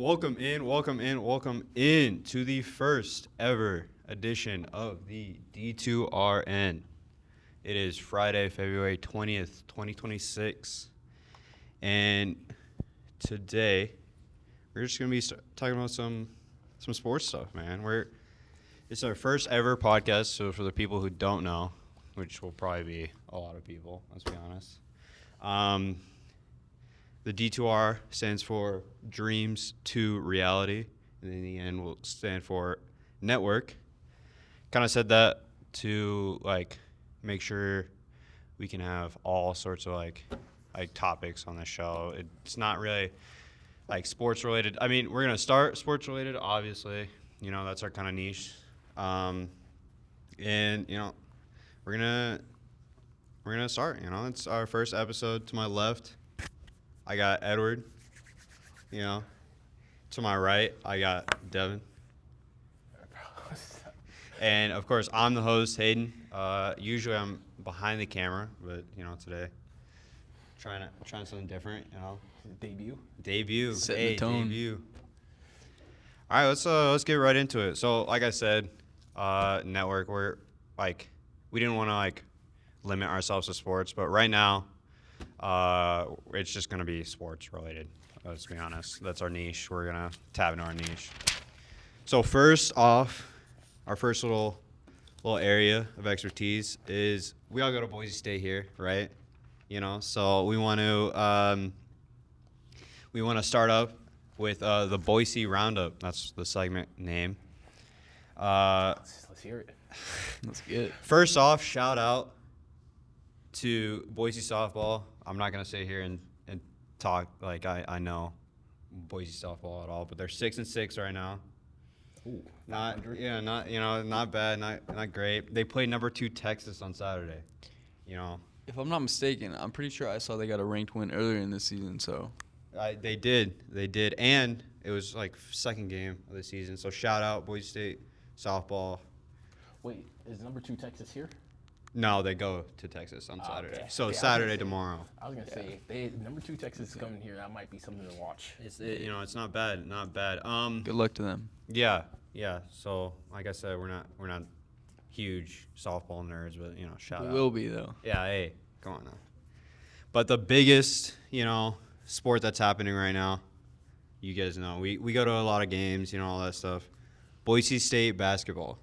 Welcome in to the first ever edition of the D2RN. It is Friday, February 20th, 2026. And today, we're just going to be talking about some sports stuff, man. It's our first ever podcast, so for the people who don't know, which will probably be a lot of people, let's be honest. The D2R stands for Dreams to Reality, and in the end will stand for Network. Kind of said that to make sure we can have all sorts of like topics on the show. It's not really sports related. I mean, we're gonna start sports related, obviously. You know, that's our kind of niche. And you know, we're gonna start. You know, it's our first episode. To my left, I got Edward. You know, to my right, I got Devin. And of course, I'm the host, Hayden. Usually I'm behind the camera, but you know, today trying something different. You know, debut. Setting the tone. Debut. All right, let's get right into it. So, like I said, network. We didn't want to limit ourselves to sports, but right now, it's just gonna be sports related. Let's be honest. That's our niche. We're gonna tap into our niche. So first off, our first little area of expertise is we all go to Boise State here, right? You know, so we want to start up with the Boise Roundup. That's the segment name. Let's hear it. Let's get it. First off, shout out to Boise softball. I'm not gonna sit here and talk like I know Boise softball at all, but they're 6-6 right now. Ooh, not bad, not great. They played number 2 Texas on Saturday. You know, if I'm not mistaken, I'm pretty sure I saw they got a ranked win earlier in the season. So they did, and it was second game of the season. So shout out Boise State softball. Wait, is number 2 Texas here? No, they go to Texas on Saturday. Okay. So Okay, Saturday tomorrow. I was gonna say if number 2 Texas is coming here, that might be something to watch. It's not bad, good luck to them. Yeah. So like I said, we're not huge softball nerds, but you know, shout out. We will be though. Yeah, hey, come on now. But the biggest, sport that's happening right now, you guys know, we go to a lot of games, all that stuff. Boise State basketball.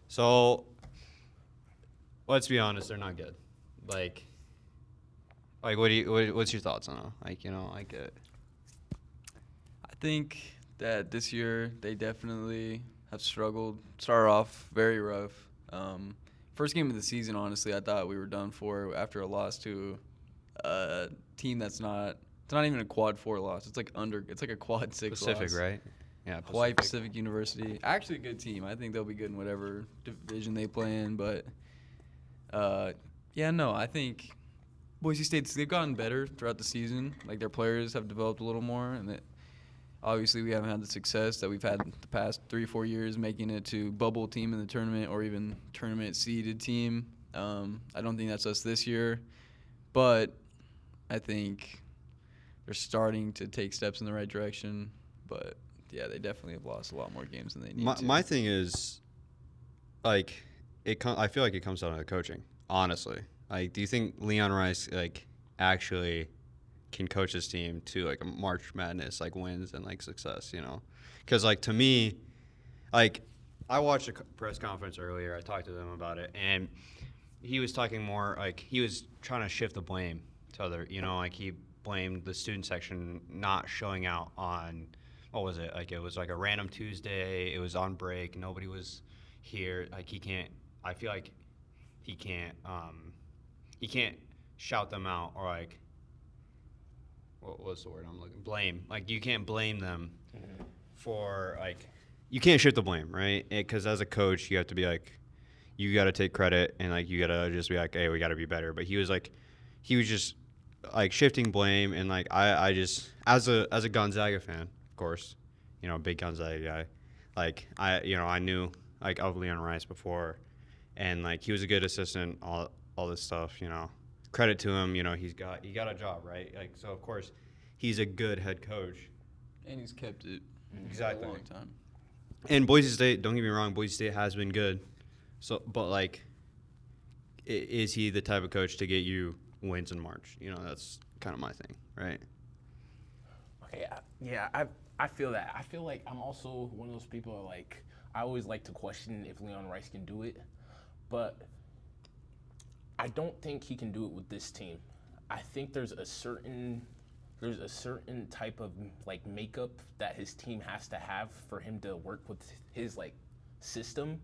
So let's be honest, they're not good. What's your thoughts on it? I think that this year they definitely have struggled. Started off very rough. First game of the season, honestly, I thought we were done for after a loss to a team that's not. It's not even a quad 4 loss. It's like a quad 6 Pacific, loss. right? Yeah, Hawaii Pacific University. Actually, a good team. I think they'll be good in whatever division they play in. But I think Boise State's they've gotten better throughout the season. Like their players have developed a little more, and obviously we haven't had the success that we've had the past 3-4 years, making it to bubble team in the tournament or even tournament seeded team. I don't think that's us this year, but I think they're starting to take steps in the right direction. But yeah, they definitely have lost a lot more games than they need to. My thing is, I feel like it comes down to the coaching, honestly. Do you think Leon Rice, actually can coach his team to, a March Madness, wins and, success, Because, to me, I watched a press conference earlier. I talked to them about it, and he was talking more, he was trying to shift the blame to other, he blamed the student section not showing out on – what was it? It was a random Tuesday. It was on break. Nobody was here. He can't. I feel like he can't. He can't shout them out or what's the word I'm looking? Blame. You can't blame them for you can't shift the blame, right? Because as a coach, you have to be you got to take credit and you got to just be hey, we got to be better. But he was just shifting blame and I just as a Gonzaga fan. Course, big Gonzaga guy. I knew of Leon Rice before, and he was a good assistant. All this stuff, Credit to him. He got a job, right? So of course, he's a good head coach. And he's kept it Exactly. for a long time. And Boise State, don't get me wrong, Boise State has been good. So, but like, is he the type of coach to get you wins in March? You know, that's kind of my thing, right? Okay, I feel that. I feel like I'm also one of those people that, like, I always like to question if Leon Rice can do it, but I don't think he can do it with this team. I think there's a certain type of like makeup that his team has to have for him to work with his like system.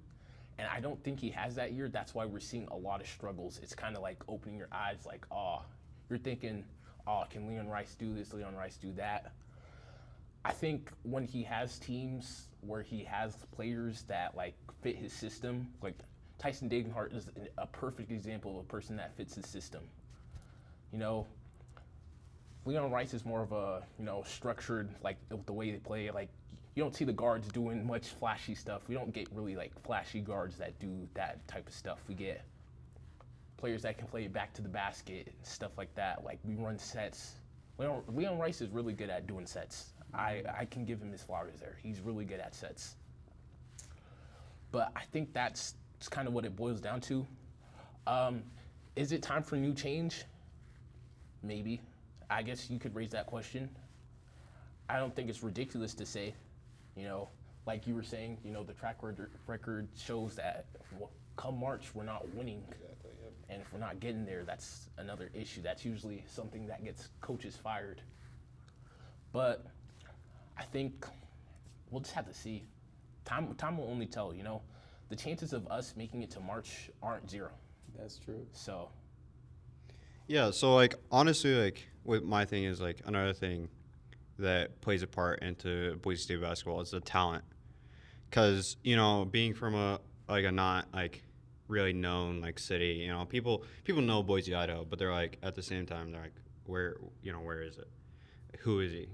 And I don't think he has that year. That's why we're seeing a lot of struggles. It's kind of like opening your eyes, like, oh, you're thinking, oh, can Leon Rice do this? Leon Rice do that? I think when he has teams where he has players that like fit his system, like Tyson Dagenhart is a perfect example of a person that fits his system. You know, Leon Rice is more of a, structured, like the way they play. Like, you don't see the guards doing much flashy stuff. We don't get really like flashy guards that do that type of stuff. We get players that can play back to the basket, stuff like that. Like, we run sets. Leon Rice is really good at doing sets. I can give him his flowers there. He's really good at sets. But I think that's kind of what it boils down to. Is it time for new change? Maybe. I guess you could raise that question. I don't think it's ridiculous to say, like you were saying, the track record shows that come March, we're not winning. Exactly, yep. And if we're not getting there, that's another issue. That's usually something that gets coaches fired. But I think we'll just have to see. Time will only tell, The chances of us making it to March aren't zero. That's true. So, Yeah, so like honestly, like what my thing is, like another thing that plays a part into Boise State basketball is the talent. Because being from a not like really known like city, people know Boise, Idaho, but they're like at the same time they're like, where is it? Who is he?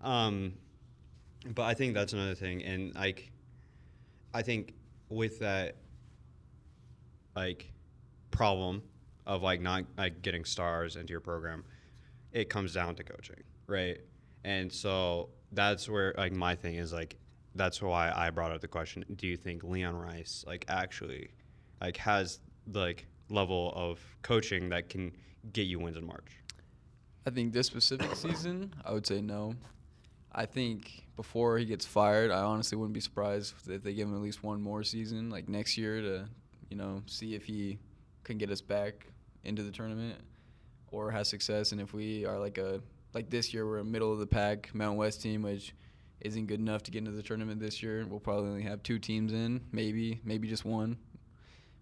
But I think that's another thing, and like I think with that like problem of like not like getting stars into your program, it comes down to coaching, right? And so that's where like my thing is, like that's why I brought up the question: do you think Leon Rice like actually like has the like level of coaching that can get you wins in March? I think this specific season, I would say no. I think before he gets fired, I honestly wouldn't be surprised if they give him at least one more season, like next year, to, see if he can get us back into the tournament or has success. And if we are like this year, we're a middle of the pack Mountain West team, which isn't good enough to get into the tournament this year. We'll probably only have 2 teams in, maybe just one.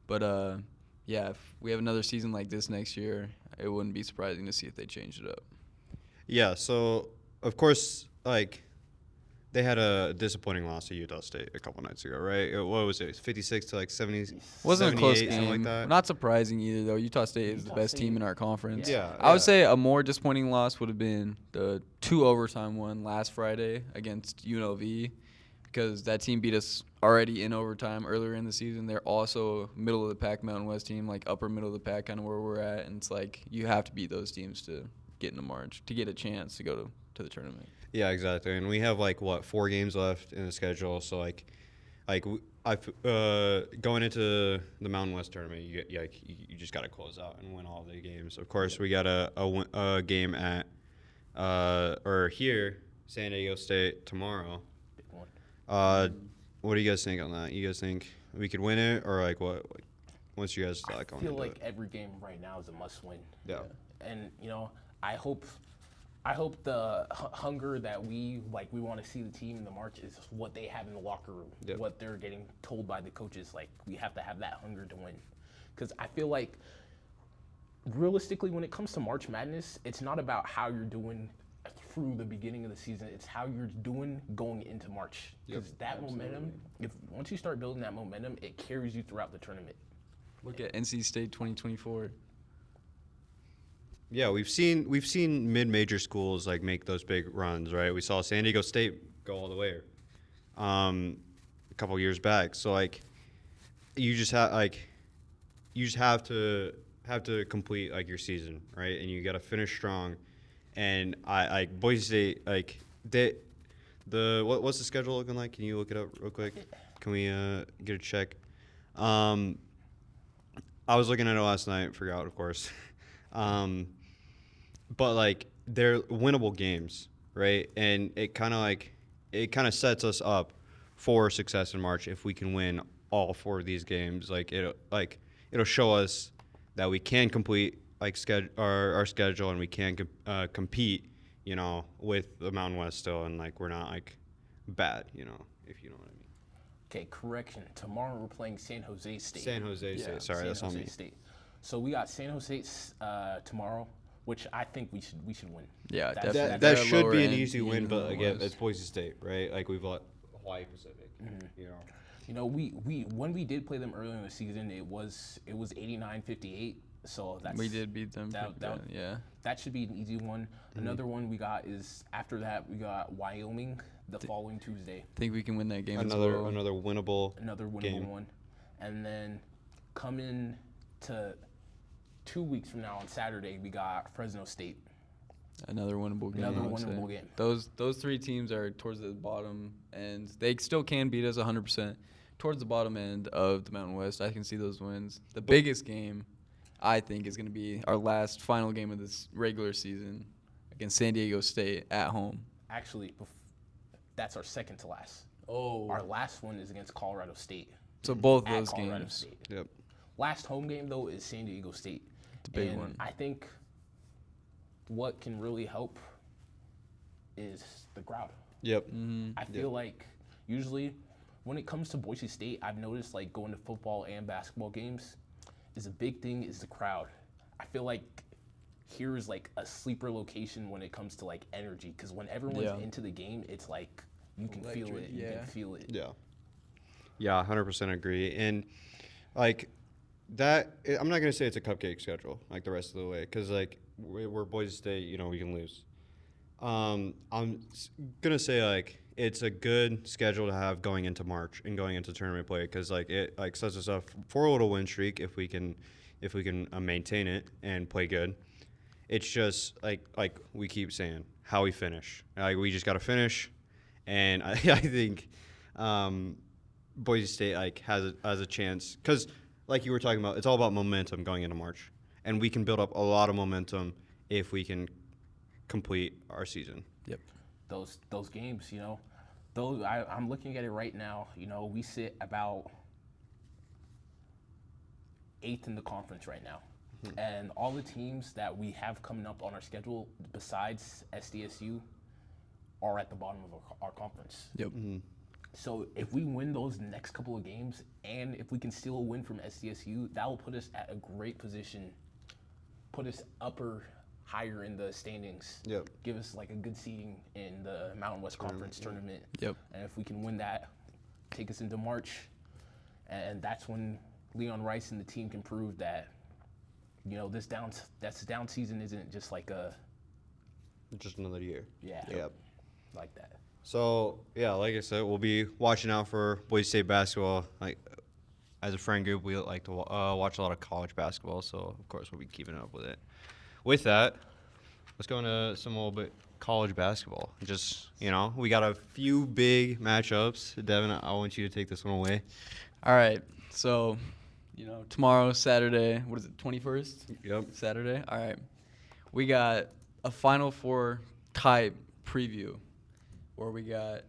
But yeah, if we have another season like this next year, it wouldn't be surprising to see if they changed it up. Yeah, so of course, like they had a disappointing loss to Utah State a couple nights ago, right? What was it? 56 to like 70. Wasn't a close 78, something game. like that. Not surprising either, though. Utah State is the Utah best State- team in our conference. Yeah, I would yeah. say a more disappointing loss would have been the 2 overtime one last Friday against UNLV, because that team beat us already in overtime earlier in the season. They're also middle of the pack Mountain West team, like upper middle of the pack, kind of where we're at. And it's like you have to beat those teams to get into March, to get a chance to go to the tournament. Yeah, exactly. And we have like 4 games left in the schedule. So going into the Mountain West tournament, you just got to close out and win all the games. Of course, we got a game at here, San Diego State tomorrow. big one. What do you guys think on that? You guys think we could win it, or like what? Like, what's you guys thought going I feel into like it? every game right now is a must-win. Yeah. And I hope the hunger that we want to see the team in the March is what they have in the locker room. Yep. What they're getting told by the coaches. Like, we have to have that hunger to win. Because I feel like realistically, when it comes to March Madness, it's not about how you're doing through the beginning of the season. It's how you're doing going into March. Because that momentum, once you start building that momentum, it carries you throughout the tournament. Look at NC State 2024. Yeah, we've seen mid-major schools like make those big runs, right? We saw San Diego State go all the way a couple years back. So like you just have to complete like your season, right? And you got to finish strong. And I Boise State, like what's the schedule looking like? Can you look it up real quick? Can we get a check? I was looking at it last night. Forgot, of course. But like they're winnable games, right? And it kind of sets us up for success in March if we can win all 4 of these games. It'll show us that we can complete our schedule and we can compete, with the Mountain West still, and like we're not like bad, if you know what I mean. Okay, correction. Tomorrow we're playing San Jose State. San Jose State. Sorry, San that's on Jose me. State. So we got San Jose tomorrow, which I think we should win. Yeah, That's- definitely. That They're should be an lower easy end win, team but than again, West. it's Boise State, right? Like we've let Hawaii Pacific, We when we did play them earlier in the season, it was 89-58. So We did beat them. Yeah. that should be an easy one. Another one we got is after that we got Wyoming the following Tuesday. I think we can win that game Another as well. another winnable. Another winnable game. one. And then coming to 2 weeks from now on Saturday, we got Fresno State. Another winnable game. Another I would say. winnable game. Those 3 teams are towards the bottom, and they still can beat us 100%. Towards the bottom end of the Mountain West, I can see those wins. The biggest game, I think, is going to be our last final game of this regular season against San Diego State at home. Actually, that's our second to last. Oh. Our last one is against Colorado State. So both At those Colorado games. State. Yep. Last home game though is San Diego State. It's a big and one. I think what can really help is the crowd. Yep. I feel like usually when it comes to Boise State, I've noticed like going to football and basketball games is a big thing is the crowd. I feel like here is like a sleeper location when it comes to like energy because when everyone's into the game, it's like you can feel Electric, it. You yeah. can feel it. Yeah. Yeah, 100% agree. And like that, I'm not gonna say it's a cupcake schedule like the rest of the way because like we're Boise State, we can lose. I'm gonna say like it's a good schedule to have going into March and going into tournament play because like it like sets us up for a little win streak if we can maintain it and play good. It's just like we keep saying how we finish. Like we just got to finish, and I think Boise State like has a chance because like you were talking about, it's all about momentum going into March, and we can build up a lot of momentum if we can complete our season. Yep. Those games, I'm looking at it right now. We sit about 8th in the conference right now. And all the teams that we have coming up on our schedule besides SDSU are at the bottom of our conference. Yep. So if we win those next couple of games and if we can steal a win from SDSU, that will put us at a great position, put us higher in the standings. Yep. Give us like a good seeding in the Mountain West Conference tournament. Yep. And if we can win that, take us into March, and that's when Leon Rice and the team can prove that, this down season isn't just like Just another year. Yep. Like that. So yeah, like I said, we'll be watching out for Boise State basketball. Like as a friend group, we like to watch a lot of college basketball, so of course we'll be keeping up with it. With that, let's go into some little bit college basketball. Just we got a few big matchups. Devin, I want you to take this one away. All right. So, tomorrow, Saturday, what is it, 21st? Yep. Saturday? All right. We got a Final Four type preview where we got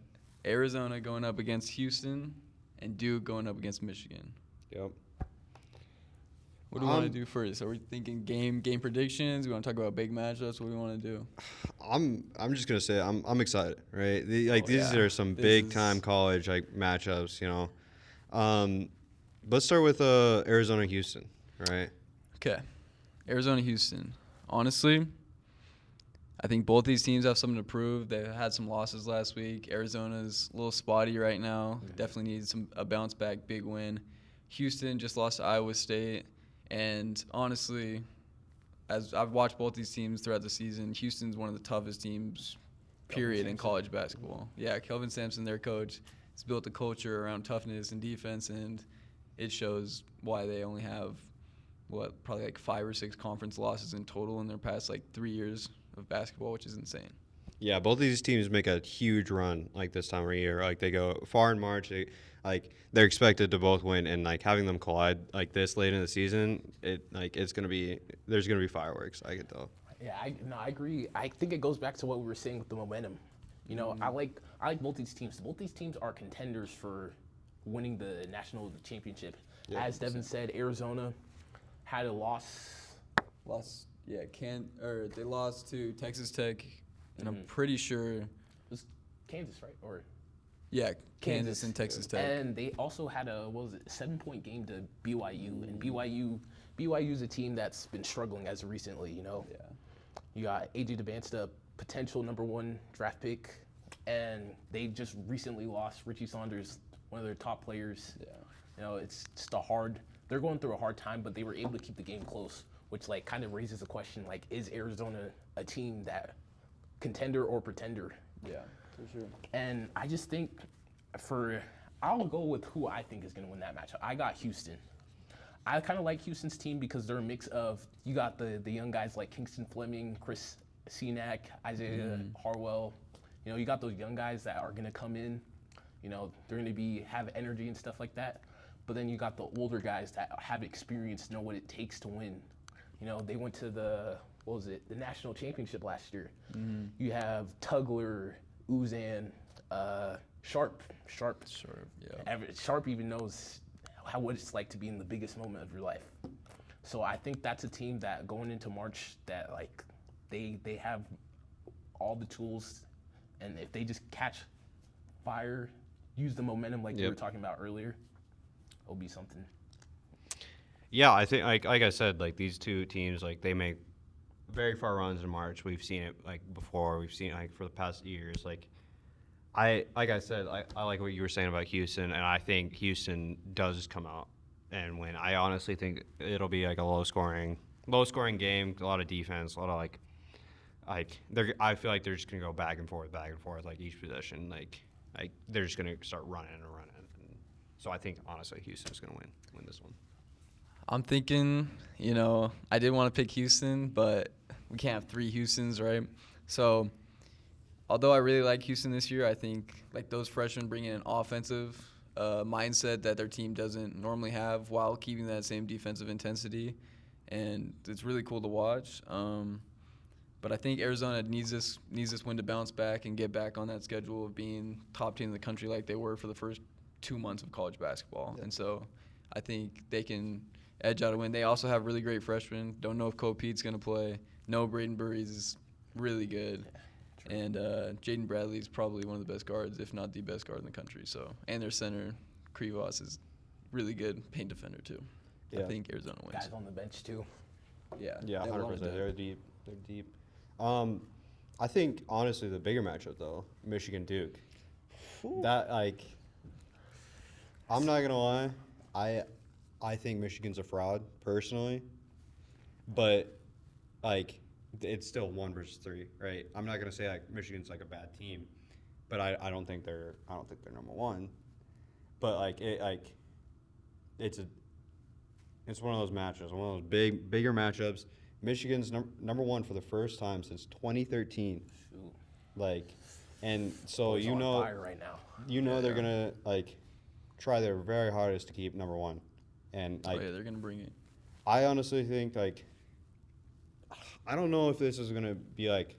Arizona going up against Houston and Duke going up against Michigan. Yep. What do we want to do first? Are we thinking game predictions? We want to talk about big matchups? What do we want to do? I'm just gonna say I'm excited, right? These yeah. are some This big is- time college matchups, Let's start with Arizona Houston, right? Okay. Arizona, Houston. Honestly, I think both these teams have something to prove. They had some losses last week. Arizona's a little spotty right now. Definitely needs a bounce back big win. Houston just lost to Iowa State. And honestly, as I've watched both these teams throughout the season, Houston's one of the toughest teams, period, in college basketball. Yeah, Kelvin Sampson, their coach, has built a culture around toughness and defense, and it shows why they only have, probably like 5 or 6 conference losses in total in their past 3 years of basketball, which is insane. Yeah, both of these teams make a huge run like this time of year. Like they go far in March. They're expected to both win, and like having them collide like this late in the season, it's gonna be there's gonna be fireworks. I can tell. Yeah, I agree. I think it goes back to what we were saying with the momentum. You know, I like both these teams. Both these teams are contenders for winning the national championship. Yeah, As Devin said, Arizona had a loss. They lost to Texas Tech, and I'm pretty sure, It was Kansas, right? Or Kansas and Texas Tech. And they also had a 7-point game to BYU, and BYU is a team that's been struggling as of recently. You know, you got AJ DeVance, the potential #1 draft pick, and they just recently lost Richie Saunders, one of their top players. Yeah. You know, it's just they're going through a hard time, but they were able to keep the game close, which like kind of raises the question, like, is Arizona a team that contender or pretender? Yeah, for sure. And I just think I'll go with who I think is going to win that matchup. I got Houston. I kind of like Houston's team because they're a mix of, you got the young guys like Kingston Fleming, Chris Senac, Isaiah Harwell. You know, you got those young guys that are going to come in. You know, they're going to have energy and stuff like that. But then you got the older guys that have experience, know what it takes to win. You know, they went to the national championship last year. You have Tugler, Uzan, Sharp. Yeah. Sharp even knows what it's like to be in the biggest moment of your life. So I think that's a team that going into March that like they have all the tools, and if they just catch fire, use the momentum like we were talking about earlier, it'll be something. Yeah, I think like I said, like these two teams, like they make very far runs in March. We've seen it like before. We've seen it, like for the past years. Like I like what you were saying about Houston, and I think Houston does come out and win. I honestly think it'll be like a low scoring game, a lot of defense, a lot of I feel like they're just gonna go back and forth like each possession. Like they're just gonna start running. And so I think honestly Houston's gonna win this one. I'm thinking, I did want to pick Houston, but we can't have 3 Houstons, right? So, although I really like Houston this year, I think like those freshmen bring in an offensive mindset that their team doesn't normally have while keeping that same defensive intensity, and it's really cool to watch. But I think Arizona needs this win to bounce back and get back on that schedule of being top team in the country like they were for the first 2 months of college basketball. Yeah. And so I think they can edge out a win. They also have really great freshmen. Don't know if Cole Pete's going to play. No, Braden Burries is really good. Yeah, and Jaden Bradley is probably one of the best guards, if not the best guard in the country. So, and their center, Krivas, is really good paint defender too. Yeah. I think Arizona wins. Guys on the bench too. Yeah. Yeah, 100%. They're deep. I think honestly the bigger matchup though, Michigan Duke. That I'm not gonna lie, I think Michigan's a fraud personally, but it's still 1 versus 3, right? I'm not gonna say Michigan's a bad team, but I don't think they're #1. But it's one of those matchups, one of those bigger matchups. Michigan's number 1 for the first time since 2013. Shoot. And so Boys on fire right now. They're gonna try their very hardest to keep number 1, and they're gonna bring it. I honestly think I don't know if this is gonna be it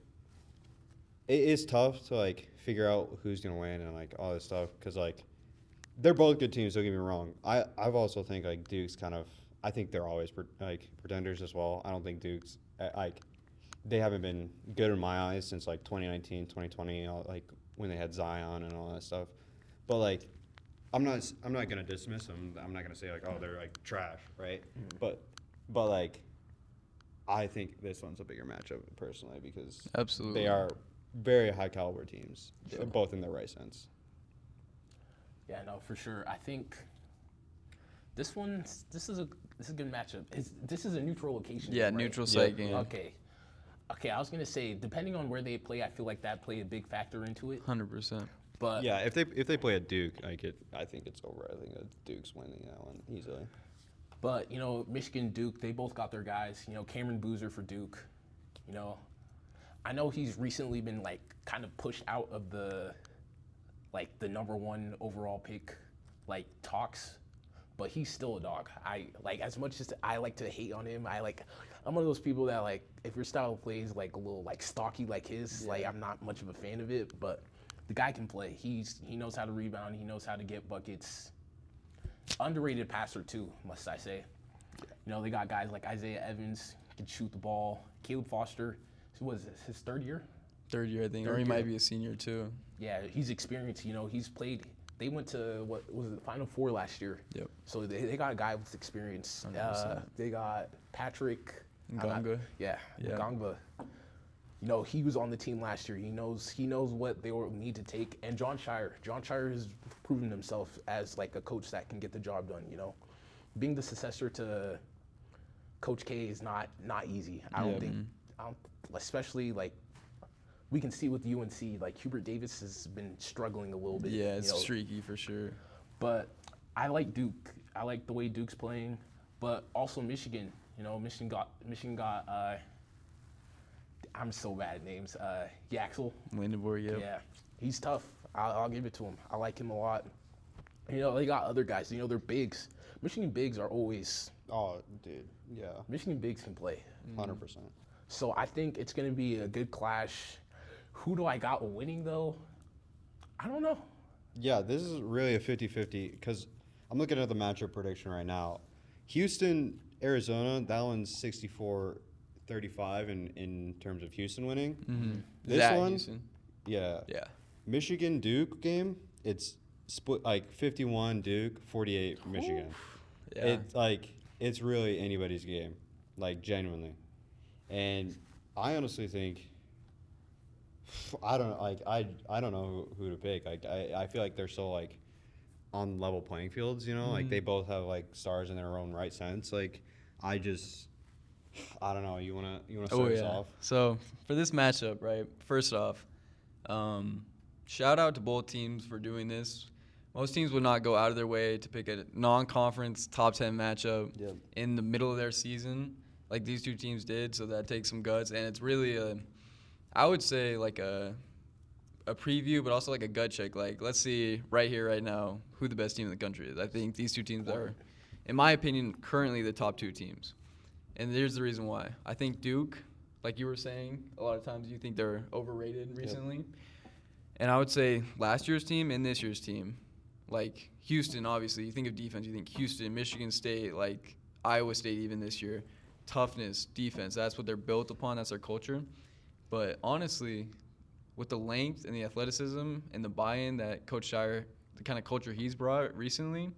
is tough to figure out who's gonna win and all this stuff because they're both good teams. Don't get me wrong. I've also think Duke's kind of. I think they're always pretenders as well. I don't think Duke's they haven't been good in my eyes since 2019, 2020, when they had Zion and all that stuff. But I'm not gonna dismiss them. I'm not gonna say they're trash, right? Mm-hmm. But I think this one's a bigger matchup personally because absolutely they are very high caliber teams, both in their right sense. Yeah, no, for sure. I think this is a good matchup. This is a neutral location. Yeah, right? neutral site game. Okay. I was gonna say depending on where they play, I feel like that played a big factor into it. 100%. But yeah, if they play at Duke, I think it's over. I think Duke's winning that one easily. But Michigan, Duke, they both got their guys. Cameron Boozer for Duke. I know he's recently been like kind of pushed out of the number one overall pick like talks, but he's still a dog. I like as much as I like to hate on him. I'm one of those people that like if your style of play is like a little like stocky like his, like I'm not much of a fan of it. But the guy can play. He knows how to rebound. He knows how to get buckets. Underrated passer too, must I say. You know, they got guys like Isaiah Evans can shoot the ball. Caleb Foster, was this his third year? Third year, I think, or Third he year. might be a senior too. Yeah, he's experienced. You know, he's played. They went to what was it, the Final Four last year. Yep. So they got a guy with experience. 100%. They got Patrick Nganga. Yeah, Yeah. Nganga. You know, he was on the team last year. He knows what they will need to take. And John Shire. John Shire has proven himself as like a coach that can get the job done. You know, being the successor to Coach K is not easy. I don't think, especially like we can see with UNC, like Hubert Davis has been struggling a little bit. Yeah, it's you know. streaky for sure. But I like Duke. I like the way Duke's playing. But also Michigan. You know, Michigan got. I'm so bad at names. Yaxel. Lindenborg, yep. Yeah, he's tough. I'll give it to him. I like him a lot. You know, they got other guys. You know, they're bigs. Michigan bigs are always. Oh, dude, yeah, Michigan bigs can play. 100%. So I think it's going to be a good clash. Who do I got winning, though? I don't know. Yeah, this is really a 50-50 because I'm looking at the matchup prediction right now. Houston, Arizona, that one's 64-35 in terms of Houston winning. Mm-hmm. This Zach one, Houston. yeah. Yeah. Michigan Duke game, it's split like 51 Duke, 48 Michigan. Yeah. It's like it's really anybody's game, like genuinely. And I honestly think I don't know who to pick. Like I feel like they're so like on level playing fields, you know? Like they both have like stars in their own right sense. Like I don't know. You wanna start us off? So for this matchup, right? First off, shout out to both teams for doing this. Most teams would not go out of their way to pick a non-conference top 10 matchup in the middle of their season, like these two teams did. So that takes some guts, and it's really I would say like a preview, but also like a gut check. Like let's see right here, right now, who the best team in the country is. I think these two teams are, in my opinion, currently the top two teams. And here's the reason why. I think Duke, like you were saying, a lot of times you think they're overrated recently. And I would say last year's team and this year's team, like Houston, obviously, you think of defense, you think Houston, Michigan State, like Iowa State even this year. Toughness, defense, that's what they're built upon, that's their culture. But honestly, with the length and the athleticism and the buy-in that Coach Shire, the kind of culture he's brought recently,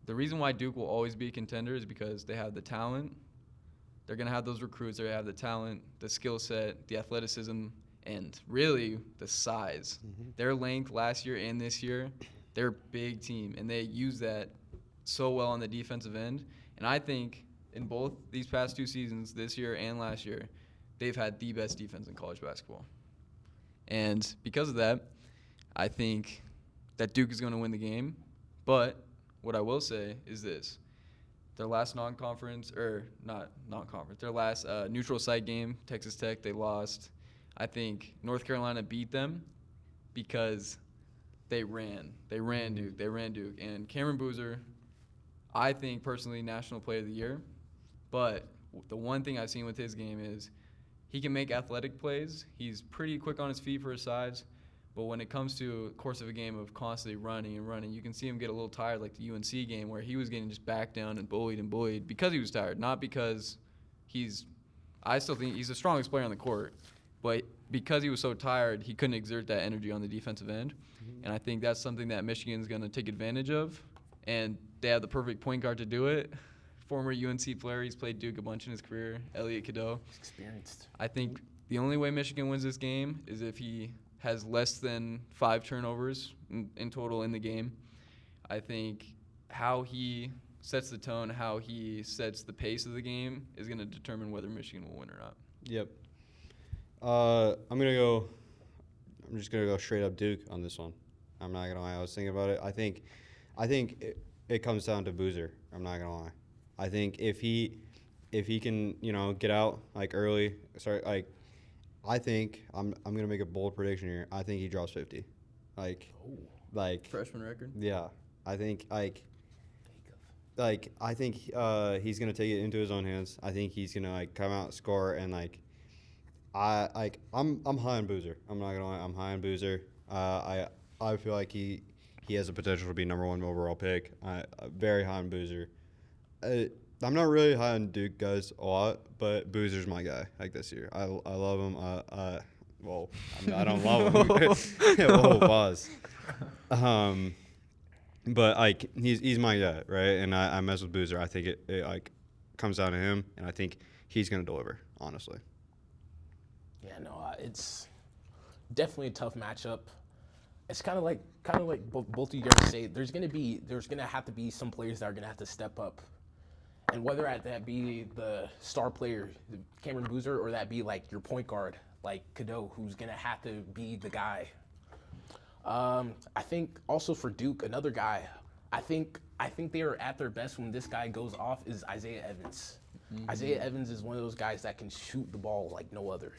the reason why Duke will always be a contender is because they have the talent. They're going to have those recruits. They have the talent, the skill set, the athleticism, and really the size. Their length last year and this year, they're a big team, and they use that so well on the defensive end. And I think in both these past two seasons, this year and last year, they've had the best defense in college basketball. And because of that, I think that Duke is going to win the game. But what I will say is this. Their last their last neutral site game, Texas Tech, they lost. I think North Carolina beat them because they ran. They ran Duke. And Cameron Boozer, I think personally National Player of the Year. But the one thing I've seen with his game is he can make athletic plays. He's pretty quick on his feet for his size. But when it comes to a course of a game of constantly running, you can see him get a little tired, like the UNC game where he was getting just backed down and bullied because he was tired, not because I still think he's the strongest player on the court, but because he was so tired, he couldn't exert that energy on the defensive end. And I think that's something that Michigan's going to take advantage of, and they have the perfect point guard to do it. Former UNC player, he's played Duke a bunch in his career, Elliot Cadeau. He's experienced. I think the only way Michigan wins this game is if he has less than 5 turnovers in total in the game. I think how he sets the tone, how he sets the pace of the game is going to determine whether Michigan will win or not. Yep. I'm just gonna go straight up Duke on this one. I'm not gonna lie. I was thinking about it. I think it comes down to Boozer. I'm not gonna lie. I think if he can, get out like early, start like I think I'm gonna make a bold prediction here. I think he drops 50. Like, Oh, like Freshman record. yeah. I think take of. I think he's gonna take it into his own hands. I think he's gonna like come out, score, and I'm high on Boozer. I'm not gonna lie, I'm high on Boozer. I feel like he has the potential to be number 1 overall pick. Very high on Boozer. I'm not really high on Duke guys a lot, but Boozer's my guy. Like this year, I love him. Well, I don't love him. Whoa, pause. But like he's my guy, right? And I mess with Boozer. I think it like comes down to him, and I think he's gonna deliver. Honestly. Yeah, no, it's definitely a tough matchup. It's kind of like both of you guys say. There's gonna have to be some players that are gonna have to step up, and whether that be the star player, Cameron Boozer, or that be like your point guard, like Cadeau, who's gonna have to be the guy. I think also for Duke, another guy. I think they are at their best when this guy goes off is Isaiah Evans. Isaiah Evans is one of those guys that can shoot the ball like no other.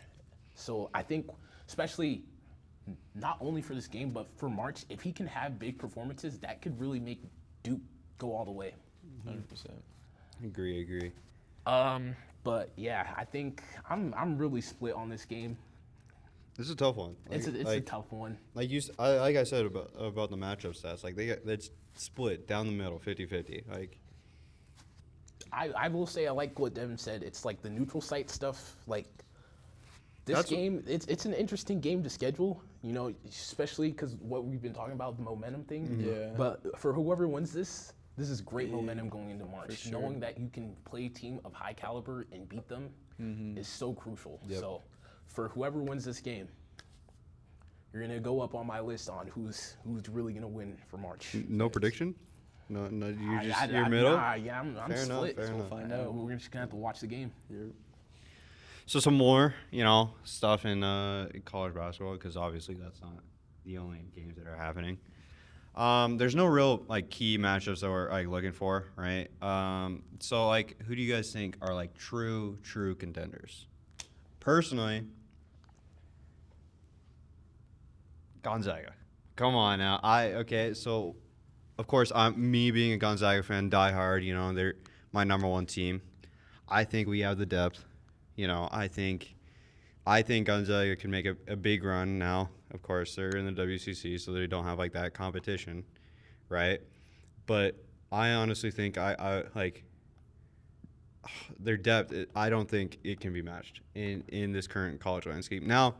So I think, especially not only for this game, but for March, if he can have big performances, that could really make Duke go all the way. 100%. Agree. But yeah, I think I'm really split on this game. This is a tough one. It's a tough one. Like like I said about the matchup stats, like it's split down the middle, 50-50. Like I will say I like what Devin said. It's like the neutral site stuff. Like this game, it's an interesting game to schedule. You know, especially because what we've been talking about, the momentum thing. Yeah. But for whoever wins this is great momentum going into March. sure. Knowing that you can play a team of high caliber and beat them is so crucial. Yep. So for whoever wins this game, you're gonna go up on my list on who's really gonna win for March. no prediction. No, you're just I, middle. Nah, yeah, I'm Fair enough, split. fair So enough. Find out. We're just gonna have to watch the game. So some more, stuff in college basketball, because obviously that's not the only games that are happening. There's no real like key matchups that we're like looking for, right? So like, who do you guys think are like true contenders? Personally, Gonzaga. Come on now. So of course me being a Gonzaga fan, diehard. They're my number 1 team. I think we have the depth. I think Gonzaga can make a big run now. Of course, they're in the WCC, so they don't have like that competition, right? But I honestly think I like their depth. I don't think it can be matched in this current college landscape. Now,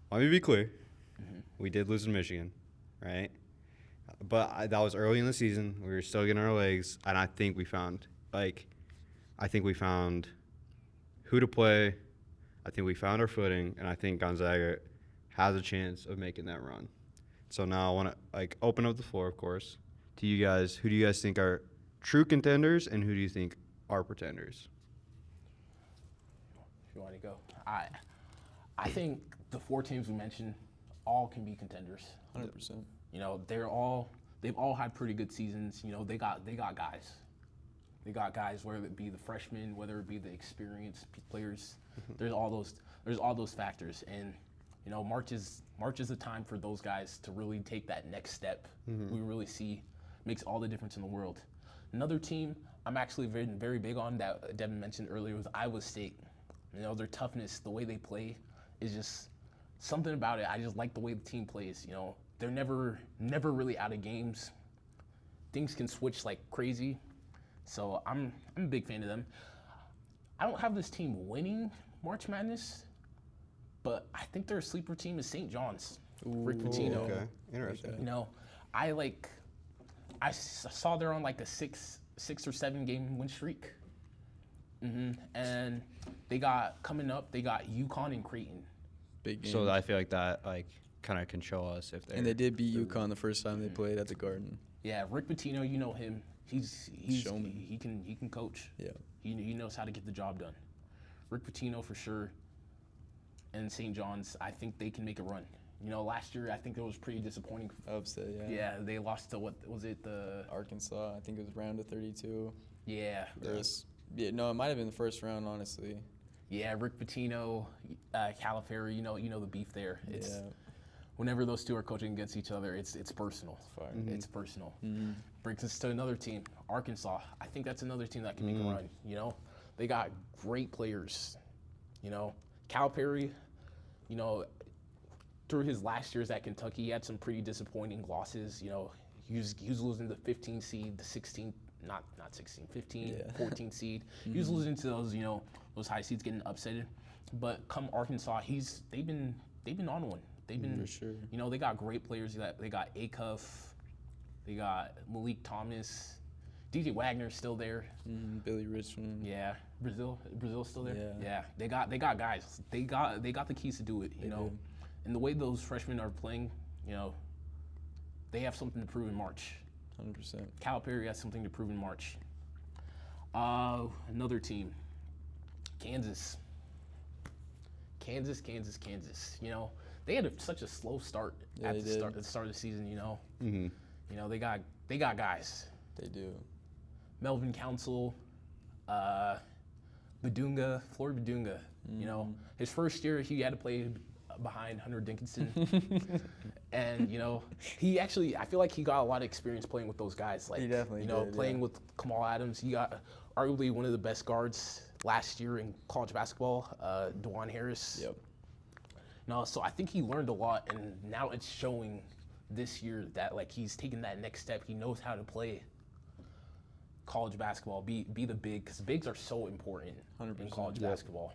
let me be clear: we did lose in Michigan, right? But that was early in the season. We were still getting our legs, and I think we found who to play. I think we found our footing, and I think Gonzaga has a chance of making that run. So now I want to open up the floor, of course, to you guys. Who do you guys think are true contenders, and who do you think are pretenders? If you want to go, I think the 4 teams we mentioned all can be contenders. 100%. They've all had pretty good seasons. They got guys. They got guys, whether it be the freshmen, whether it be the experienced players. There's all those factors, and March is the time for those guys to really take that next step. We really see makes all the difference in the world. Another team I'm actually very, very big on that Devin mentioned earlier was Iowa State. Their toughness, the way they play, is just something about it. I just like the way the team plays. They're never really out of games. Things can switch like crazy. So I'm a big fan of them. I don't have this team winning March Madness, but I think their sleeper team is St. John's. Rick Pitino. Okay, interesting. I saw they're on like a six or 7 game win streak. And they got UConn and Creighton. Big game. So I feel like that kind of can show us if and they did beat UConn the first time they played at the Garden. Yeah, Rick Pitino, you know him. He's Showman. He can coach. Yeah. He knows how to get the job done. Rick Pitino for sure. And St. John's, I think they can make a run. Last year I think it was pretty disappointing. Upset, yeah. Yeah, they lost to what was it? The Arkansas. I think it was round of 32. yeah. It might have been the first round, honestly. Yeah, Rick Pitino, Calipari, you know the beef there. It's Yeah. whenever those two are coaching against each other, it's personal. Fire. It's personal. Brings us to another team, Arkansas. I think that's another team that can make a run. You know, they got great players. You know, Calipari, you know, through his last years at Kentucky, he had some pretty disappointing losses. You know, he was losing the 15 seed, the 16, not 16, 15, Yeah. 14 seed. He was losing to those, you know, those high seeds, getting upsetted. But come Arkansas, they've been on one. They've been, For sure. you know, they got great players. They got Acuff, they got Malik Thomas, DJ Wagner's still there. Billy Richmond. Yeah, Brazil's still there. Yeah. They got guys. They got the keys to do it. You know, do. and the way those freshmen are playing, you know, they have something to prove in March. 100%. Calipari has something to prove in March. Another team, Kansas. You know, they had such a slow start Yeah, at they the did. start of the season. You know, Mm-hmm. you know they got guys. They do. Melvin Council, Badunga, Floyd Badunga. You know, his first year he had to play behind Hunter Dickinson, and you know I feel like he got a lot of experience playing with those guys. Like He definitely you know did, playing yeah. with Kamal Adams. He got arguably one of the best guards last year in college basketball, DeJuan Harris. Yep. No, so I think he learned a lot, and now it's showing this year that like he's taken that next step. He knows how to play college basketball, be the big, because bigs are so important in 100%. college Yep. basketball.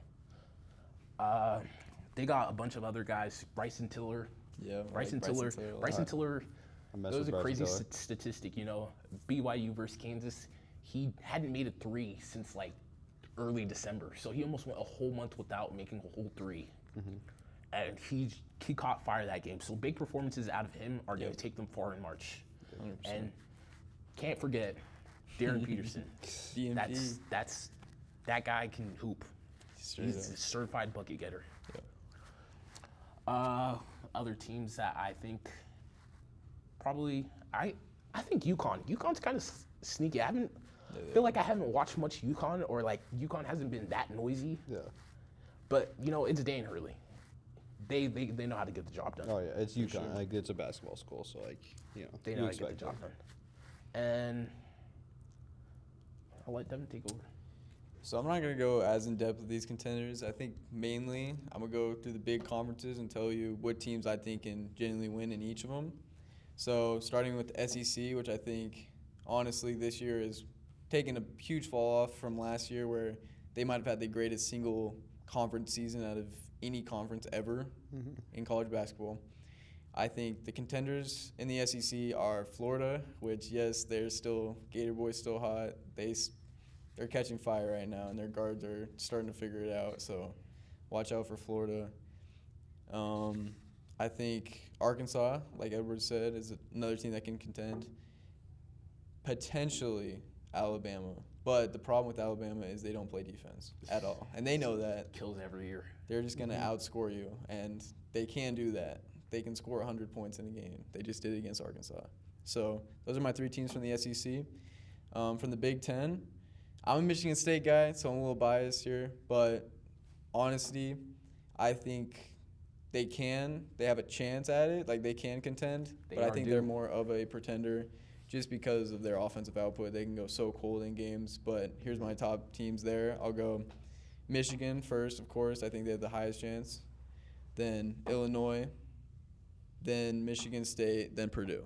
They got a bunch of other guys, Bryson Tiller. Yeah. Bryson like Tiller. a lot. Bryson Tiller. I mess That was with a Bryson crazy Tiller. statistic, you know. BYU versus Kansas. He hadn't made a three since like early December, so he almost went a whole month without making a whole three. And he caught fire that game. So big performances out of him are going Yep. to take them far in March. 100%. And can't forget Darren Peterson. DMP. That's that guy can hoop. Straight He's up. a certified bucket getter. Yep. Other teams that I think probably I think UConn. UConn's kind of sneaky. I feel like I haven't watched much UConn, or like UConn hasn't been that noisy. Yeah. But you know, it's Dan Hurley. They know how to get the job done. Oh yeah, it's UConn. sure. Like it's a basketball school, so like you know They you know how to get the expect job it. done. And I'll let Devin take over. So I'm not going to go as in-depth with these contenders. I think mainly I'm going to go through the big conferences and tell you what teams I think can genuinely win in each of them. So starting with the SEC, which I think, honestly, this year is taking a huge fall off from last year, where they might have had the greatest single conference season out of any conference ever in college basketball. I think the contenders in the SEC are Florida, which, yes, they're still – Gator Boys still hot. They're catching fire right now, and their guards are starting to figure it out. So watch out for Florida. I think Arkansas, like Edward said, is another team that can contend. Potentially Alabama. But the problem with Alabama is they don't play defense at all. And they know that. Kills every year. They're just going to outscore you, and they can do that. They can score 100 points in a game. They just did it against Arkansas. So those are my three teams from the SEC. From the Big Ten, I'm a Michigan State guy, so I'm a little biased here. But honestly, I think they have a chance at it. Like, they can contend. But I think they're more of a pretender just because of their offensive output. They can go so cold in games. But here's my top teams there. I'll go Michigan first, of course. I think they have the highest chance. Then Illinois. Then Michigan State. Then Purdue.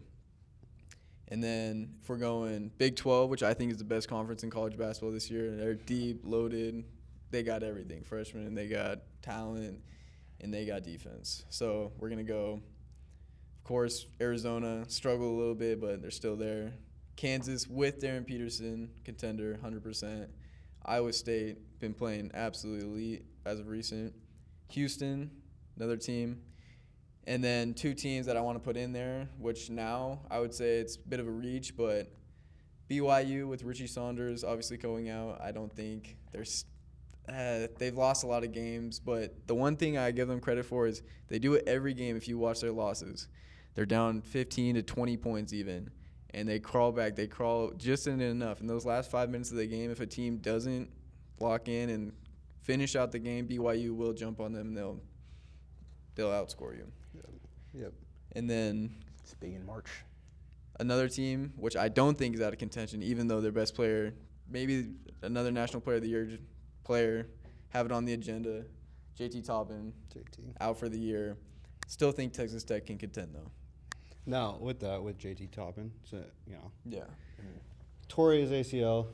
And then if we're going Big 12, which I think is the best conference in college basketball this year, they're deep, loaded. They got everything. Freshmen, they got talent, and they got defense. So we're going to go, of course, Arizona struggled a little bit, but they're still there. Kansas with Darren Peterson, contender, 100%. Iowa State, been playing absolutely elite as of recent. Houston, another team. And then two teams that I want to put in there, which now I would say it's a bit of a reach, but BYU with Richie Saunders obviously going out. I don't think they've lost a lot of games, but the one thing I give them credit for is they do it every game if you watch their losses. They're down 15 to 20 points even, and they crawl back. They crawl just in enough. In those last 5 minutes of the game, if a team doesn't lock in and finish out the game, BYU will jump on them and they'll outscore you. Yep. And then It's big in March. another team, which I don't think is out of contention, even though their best player, maybe another National Player of the Year player, have it on the agenda. JT Toppin JT. out for the year. Still think Texas Tech can contend though. Now with JT Toppin, so Yeah. tore his ACL.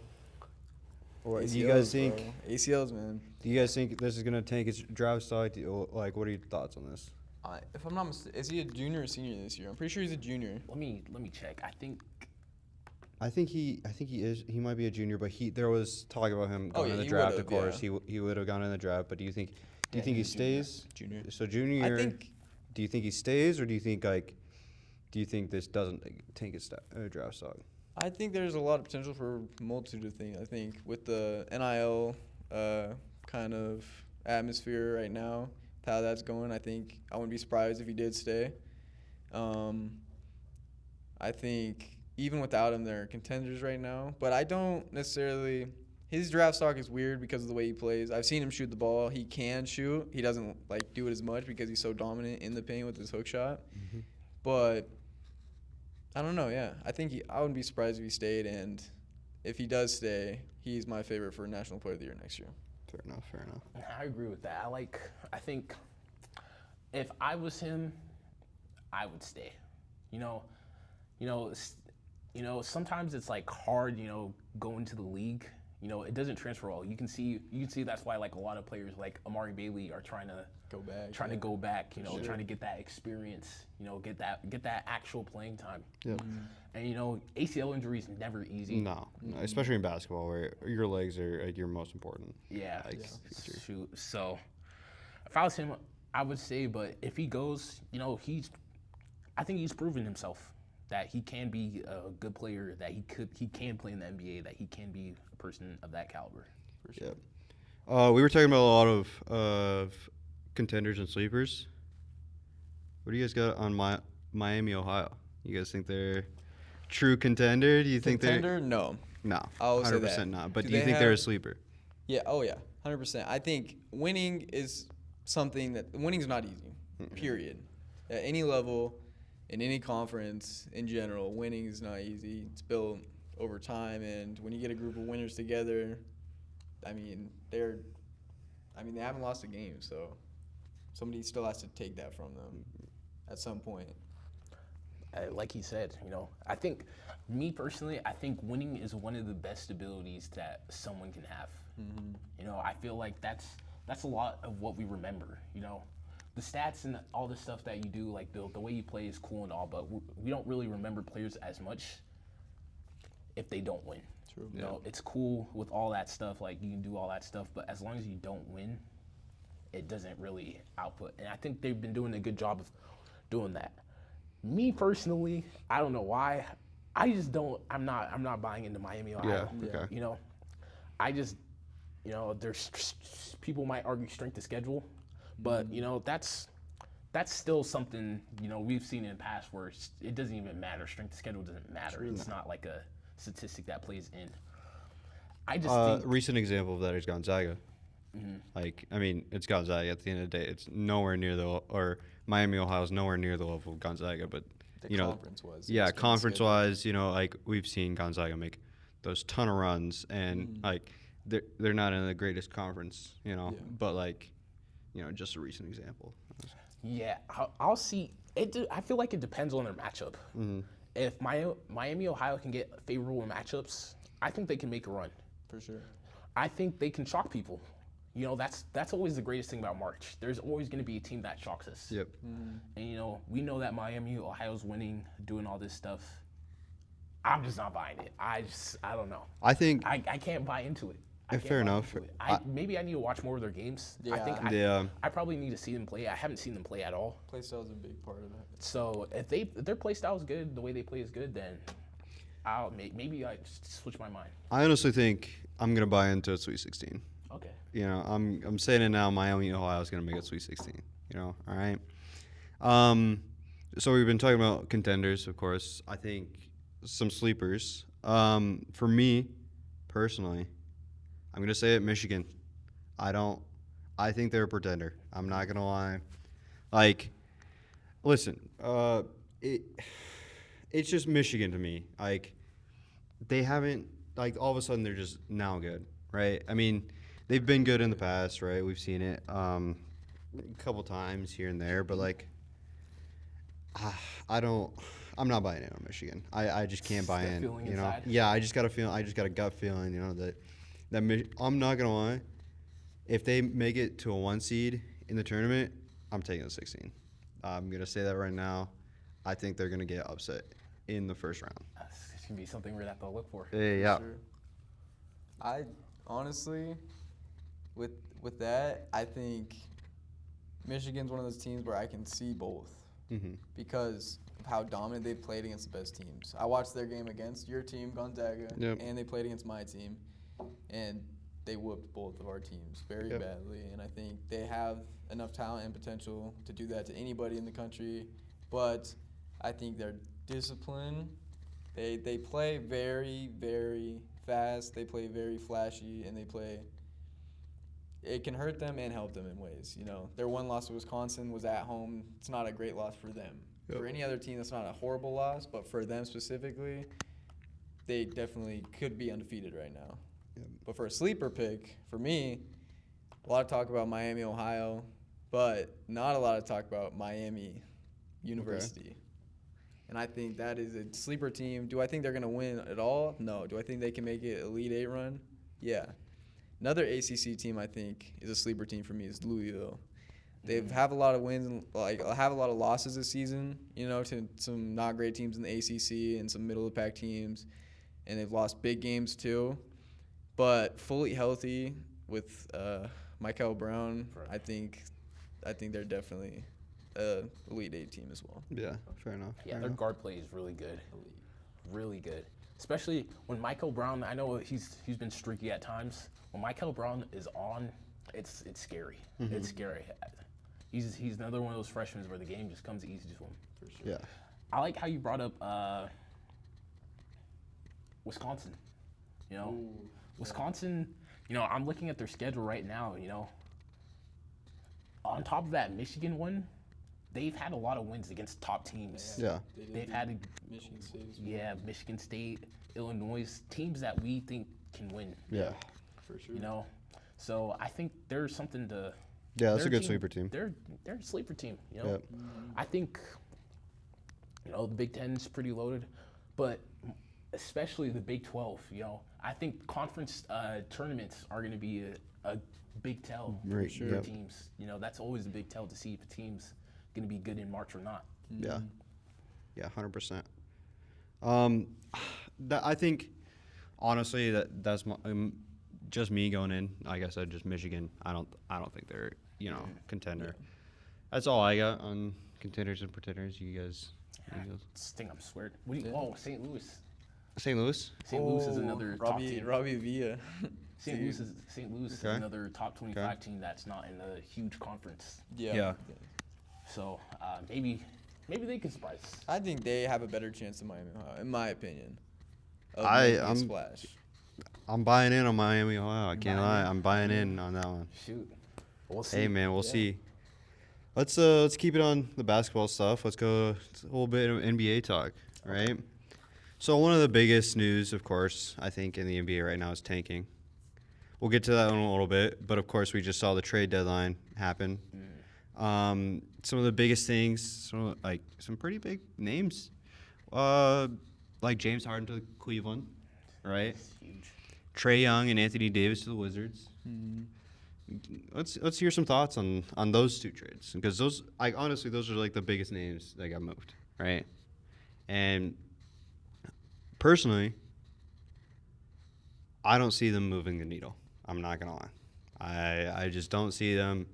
Or do you guys think? Bro. ACLs, man. Do you guys think this is gonna tank his draft stock? Like, what are your thoughts on this? If I'm not mistaken, is he a junior or senior this year? I'm pretty sure he's a junior. Let me check. I think he is. He might be a junior, but there was talk about him going in the he draft. would've, Of course, yeah. he would have gone in the draft. But do you think he he's junior. stays? Junior. So junior. I think Do you think he stays, or do you think this doesn't tank his draft stock? there's a lot of potential for a multitude of things. I think with the NIL kind of atmosphere right now, how that's going, I think I wouldn't be surprised if he did stay. I think even without him, they're contenders right now. But I don't necessarily. His draft stock is weird because of the way he plays. I've seen him shoot the ball. He can shoot. He doesn't do it as much because he's so dominant in the paint with his hook shot. Mm-hmm. But I don't know. Yeah, I wouldn't be surprised if he stayed, and if he does stay, he's my favorite for National Player of the Year next year. Fair enough. I agree with that. I think if I was him, I would stay. Sometimes it's hard, going to the league. It doesn't transfer well. You can see that's why a lot of players like Amari Bailey are trying to Go back. to go back, Sure. trying to get that experience, get that actual playing time. Yep. And ACL injury is never easy. No, especially in basketball where your legs are your most important. Yeah. feature. Shoot. So if I was him, I would say. But if he goes, I think he's proven himself that he can be a good player, that he can play in the NBA, that he can be a person of that caliber. For sure. Yep. We were talking about a lot of contenders and sleepers. What do you guys got on Miami, Ohio? You guys think they're true contender? Do you think Contender? No. No, I'll say 100% that. not. But Do do you they think they're a have- sleeper? Yeah. Oh yeah. 100%. I think winning is something that winning's not easy. Period. At any level, in any conference, in general, winning is not easy. It's built over time, and when you get a group of winners together, they haven't lost a game, so somebody still has to take that from them at some point. Like he said, I think, me personally, I think winning is one of the best abilities that someone can have. I feel like that's a lot of what we remember. The stats and all the stuff that you do, the way you play is cool and all, but we don't really remember players as much if they don't win. True. It's cool with all that stuff, you can do all that stuff, but as long as you don't win, it doesn't really output. And I think they've been doing a good job of doing that. Me personally, I don't know why. I just don't. I'm not buying into Miami, Ohio. Yeah. Okay. I just, there's people might argue strength of schedule, but that's still something we've seen in the past where it doesn't even matter. Strength of schedule doesn't matter. It's not like a statistic that plays in. I just think Recent example of that is Gonzaga. It's Gonzaga. At the end of the day, it's nowhere near Miami, Ohio is nowhere near the level of Gonzaga. But Conference-wise. yeah, conference-wise, we've seen Gonzaga make those ton of runs, and they're not in the greatest conference, but just a recent example. Yeah, I'll see. I feel like it depends on their matchup. If Miami, Ohio can get favorable matchups, I think they can make a run. For sure. I think they can shock people. That's always the greatest thing about March. There's always going to be a team that shocks us. Yep. And we know that Miami, Ohio's winning, doing all this stuff. I'm just not buying it. I don't know. I think I can't buy into it. Fair enough. Maybe I need to watch more of their games. Yeah. I think I probably need to see them play. I haven't seen them play at all. Play style is a big part of that. So if their play style is good, the way they play is good, then maybe I switch my mind. I honestly think I'm gonna buy into a Sweet 16. Okay. I'm saying it now. Miami, Ohio is gonna make it Sweet 16. All right. So we've been talking about contenders, of course. I think some sleepers. For me, personally, I'm gonna say it. Michigan. I think they're a pretender. I'm not gonna lie. Like, listen, it's just Michigan to me. Like, they haven't, like, all of a sudden they're just now good, right? I mean, they've been good in the past, right? We've seen it a couple times here and there, but like, I don't. I'm not buying in on Michigan. I just can't buy That in. feeling You know? inside? Yeah, I just got a feeling. I just got a gut feeling. You know I'm not gonna lie. If they make it to a 1 seed in the tournament, I'm taking the 16. I'm gonna say that right now. I think they're gonna get upset in the first round. This can be something we're gonna have to look for. Yeah. Sure. I honestly, with that, I think Michigan's one of those teams where I can see both Mm-hmm. because of how dominant they've played against the best teams. I watched their game against your team, Gonzaga, Yep. and they played against my team, and they whooped both of our teams very Yep. badly. And I think they have enough talent and potential to do that to anybody in the country, but I think their discipline. They play very, very fast. They play very flashy, and they play. It can hurt them and help them in ways. You know, their one loss to Wisconsin was at home. It's not a great loss for them. Yep. For any other team, that's not a horrible loss, but for them specifically, they definitely could be undefeated right now. Yep. But for a sleeper pick, for me, a lot of talk about Miami, Ohio, but not a lot of talk about Miami University. And I think that is a sleeper team. Do I think they're going to win at all? No. Do I think they can make it Elite Eight run? Yeah. Another ACC team I think is a sleeper team for me is Louisville. They have a lot of wins, like have a lot of losses this season, you know, to some not great teams in the ACC and some middle of the pack teams, and they've lost big games too. But fully healthy with Michael Brown, I think they're definitely a Elite Eight team as well. Yeah. Fair enough. Yeah, fair their enough. guard play is really good. Really good. Especially when Michael Brown, I know he's been streaky at times. When Michael Brown is on, it's scary. Mm-hmm. It's scary. He's another one of those freshmen where the game just comes easy to him. For sure. Yeah. I like how you brought up Wisconsin. You know, Wisconsin. You know, I'm looking at their schedule right now. You know, on top of that Michigan one, they've had a lot of wins against top teams. Yeah. They've had Michigan State as well. yeah, Michigan State, Illinois, teams that we think can win. Yeah. For sure. You know, so I think there's something to. Yeah. That's their a good sleeper team. They're a sleeper team. You know, Yep. I think. You know, the Big Ten is pretty loaded, but especially the Big 12. You know, I think conference tournaments are going to be a big tell Right, for yep. teams. You know, that's always a big tell to see if a team's going to be good in March or not. Yeah. Yeah. 100%. I think honestly that's just me going in. Like I said, just Michigan. I don't think they're contender. That's all I got on contenders and pretenders. You guys. This thing I'm swearing. What do you? Oh, St. Louis. St. Louis. St. Louis is another top team. Robbie Villa. St. Louis is Okay. another top 25 Okay. team that's not in a huge conference. Yeah. So maybe they can surprise us. I think they have a better chance than Miami, Ohio, in my opinion. Of I- making a I'm- splash. I'm buying in on Miami, Ohio. I can't Buying lie. in. I'm buying in on that one. Shoot. We'll see. Hey man, we'll Yeah. see. Let's keep it on the basketball stuff. Let's go a little bit of NBA talk, right? So one of the biggest news, of course, I think in the NBA right now is tanking. We'll get to that in a little bit, but of course we just saw the trade deadline happen. Some of the biggest things, some pretty big names, like James Harden to Cleveland, right? It's huge. Trae Young and Anthony Davis to the Wizards. Let's hear some thoughts on those two trades, because those honestly those are like the biggest names that got moved, right? And personally, I don't see them moving the needle. I'm not gonna lie, I just don't see them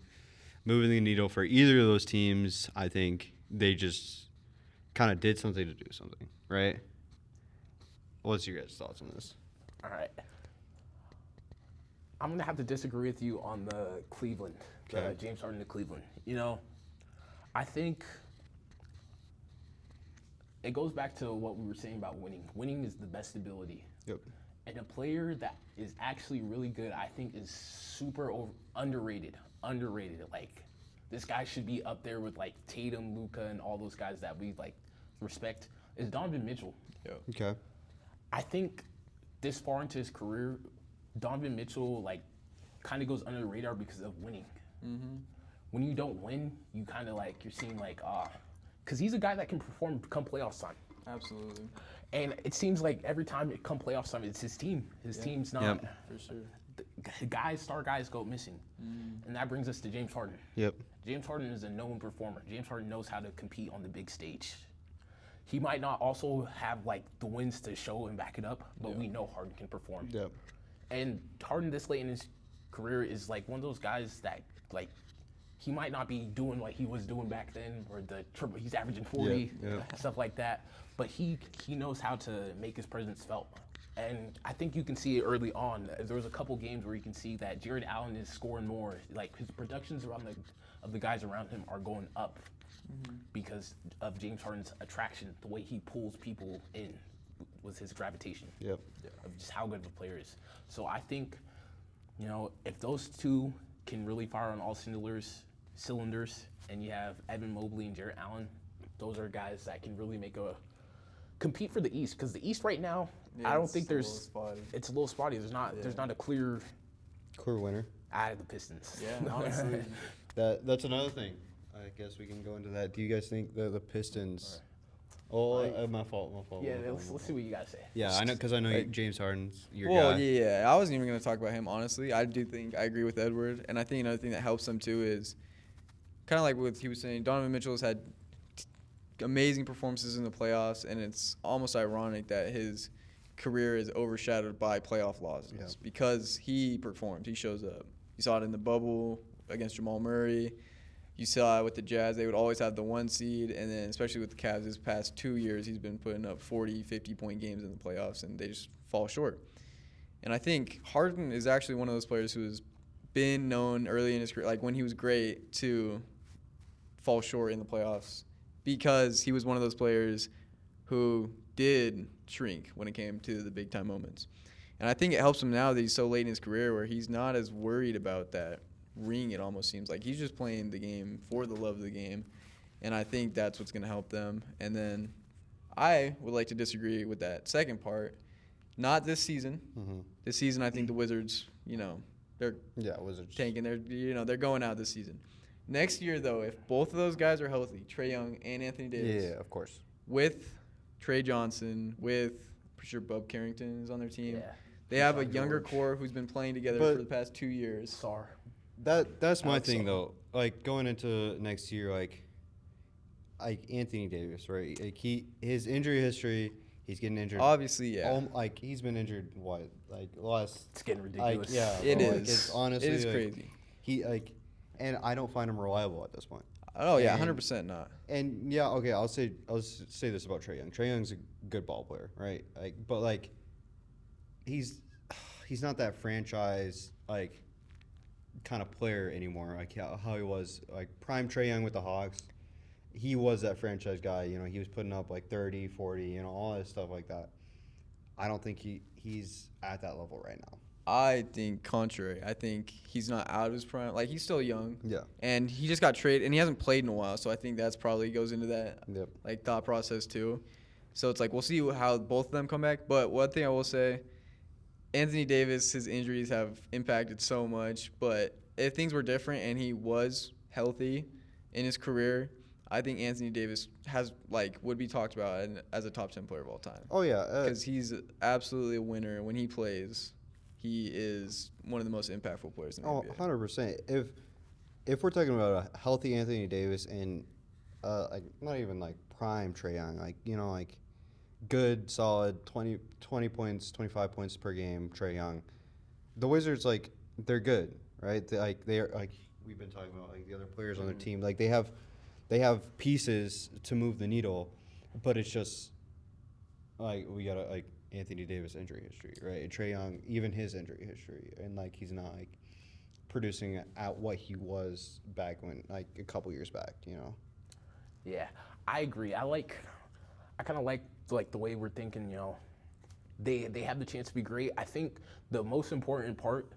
moving the needle for either of those teams. I think they just kind of did something to do something, right? What's your guys' thoughts on this? All right. I'm gonna have to disagree with you on the Cleveland, Okay. James Harden to Cleveland. You know, I think it goes back to what we were saying about winning. Winning is the best ability. Yep. And a player that is actually really good, I think, is super underrated. Underrated. Like, this guy should be up there with like Tatum, Luka, and all those guys that we like respect. Is Donovan Mitchell. Okay. I think this far into his career, Donovan Mitchell like kind of goes under the radar because of winning. When you don't win, you kind of like you're seeing like because he's a guy that can perform come playoffs time. Absolutely. And it seems like every time it come playoffs time, it's his team. His team's not. Yep. For sure. The star guys go missing, and that brings us to James Harden. Yep. James Harden is a known performer. James Harden knows how to compete on the big stage. He might not also have like the wins to show and back it up, but we know Harden can perform. Yep. And Harden this late in his career is like one of those guys that like he might not be doing what he was doing back then, or the triple. He's averaging 40, stuff like that. But he knows how to make his presence felt. And I think you can see it early on. There was a couple games where you can see that Jared Allen is scoring more. Like his productions of the guys around him are going up because of James Harden's attraction, the way he pulls people in with his gravitation. Yep. Of just how good of a player is. So I think, if those two can really fire on all cylinders, and you have Evan Mobley and Jared Allen, those are guys that can really compete for the East. Because the East right now, I don't think it's a little spotty. There's not a clear winner. out of the Pistons. Yeah, honestly. That's another thing. I guess we can go into that. Do you guys think the Pistons? Oh, my fault. Yeah, my fault. let's see what you guys say. Yeah, I know because I know James Harden's your Well, guy. yeah, I wasn't even going to talk about him, honestly. I agree with Edward. And I think another thing that helps them, too, is kind of like what he was saying. Donovan Mitchell has had amazing performances in the playoffs, and it's almost ironic that his career is overshadowed by playoff losses because he performed. He shows up. You saw it in the bubble against Jamal Murray. You saw it with the Jazz. They would always have the 1 seed, and then especially with the Cavs his past 2 years, he's been putting up 40, 50-point games in the playoffs, and they just fall short. And I think Harden is actually one of those players who has been known early in his career, like when he was great, to fall short in the playoffs because he was one of those players who did shrink when it came to the big-time moments. And I think it helps him now that he's so late in his career where he's not as worried about that ring, it almost seems like. He's just playing the game for the love of the game, and I think that's what's going to help them. And then I would like to disagree with that second part. Not this season. This season, I think the Wizards, they're Wizards tanking. They're going out this season. Next year, though, if both of those guys are healthy, Trae Young and Anthony Davis, Yeah, of course. with Trey Johnson, with pretty sure Bub Carrington is on their team. Yeah. They have a Sean younger George. core who's been playing together But- for the past 2 years. Sar. That's my Alex thing Sar. though. Like going into next year, like Anthony Davis, right? Like his injury history, he's getting injured. Obviously, yeah. Like he's been injured last. It's getting Like ridiculous. yeah, It bro, like, is. it's honestly, It is like, crazy. He and I don't find him reliable at this point. Oh yeah, And- 100% not. And yeah, okay, I'll say this about Trae Young. Trae Young's a good ball player, right? But he's not that franchise kind of player anymore. Like how he was prime Trae Young with the Hawks. He was that franchise guy. He was putting up 30, 40, all that stuff like that. I don't think he's at that level right now. I think contrary. I think he's not out of his prime. Like he's still young. Yeah. And he just got traded, and he hasn't played in a while. So I think that's probably goes into that Yep. thought process too. So it's we'll see how both of them come back. But one thing I will say, Anthony Davis, his injuries have impacted so much. But if things were different and he was healthy in his career, I think Anthony Davis would be talked about as a top 10 player of all time. Oh yeah. Because he's absolutely a winner. When he plays, he is one of the most impactful players in the NBA. 100%. If we're talking about a healthy Anthony Davis and not even prime Trae Young, good solid 20 points, 25 points per game Trae Young, the Wizards they're good, right? They are we've been talking about the other players on their team, they have pieces to move the needle, but it's just we got Anthony Davis injury history, right? And Trae Young, even his injury history, and he's not producing at what he was back when a couple years back, Yeah, I agree. I kind of like the way we're thinking, they have the chance to be great. I think the most important part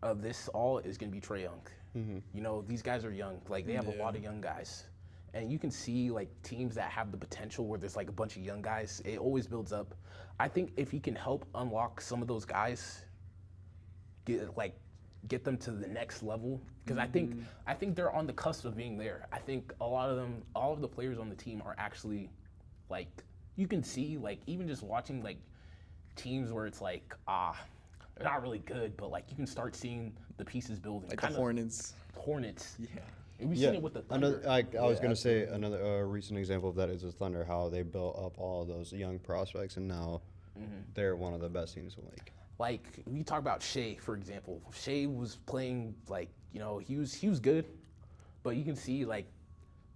of this all is going to be Trae Young. You know, these guys are young. Like, they have a lot of young guys. And you can see, like, teams that have the potential where there's, like, a bunch of young guys, it always builds up. I think if he can help unlock some of those guys, get them to the next level, because I think they're on the cusp of being there. I think all of the players on the team are actually, like, you can see, like, even just watching, like, teams where it's like, they're not really good, but, like, you can start seeing the pieces building. Like the Hornets. Yeah. And we've seen it with the Thunder. I was going to say another recent example of that is the Thunder, how they built up all of those young prospects, and now they're one of the best teams in the league. Like, we talk about Shea, for example. Shea was playing, like, you know, he was good, but you can see, like,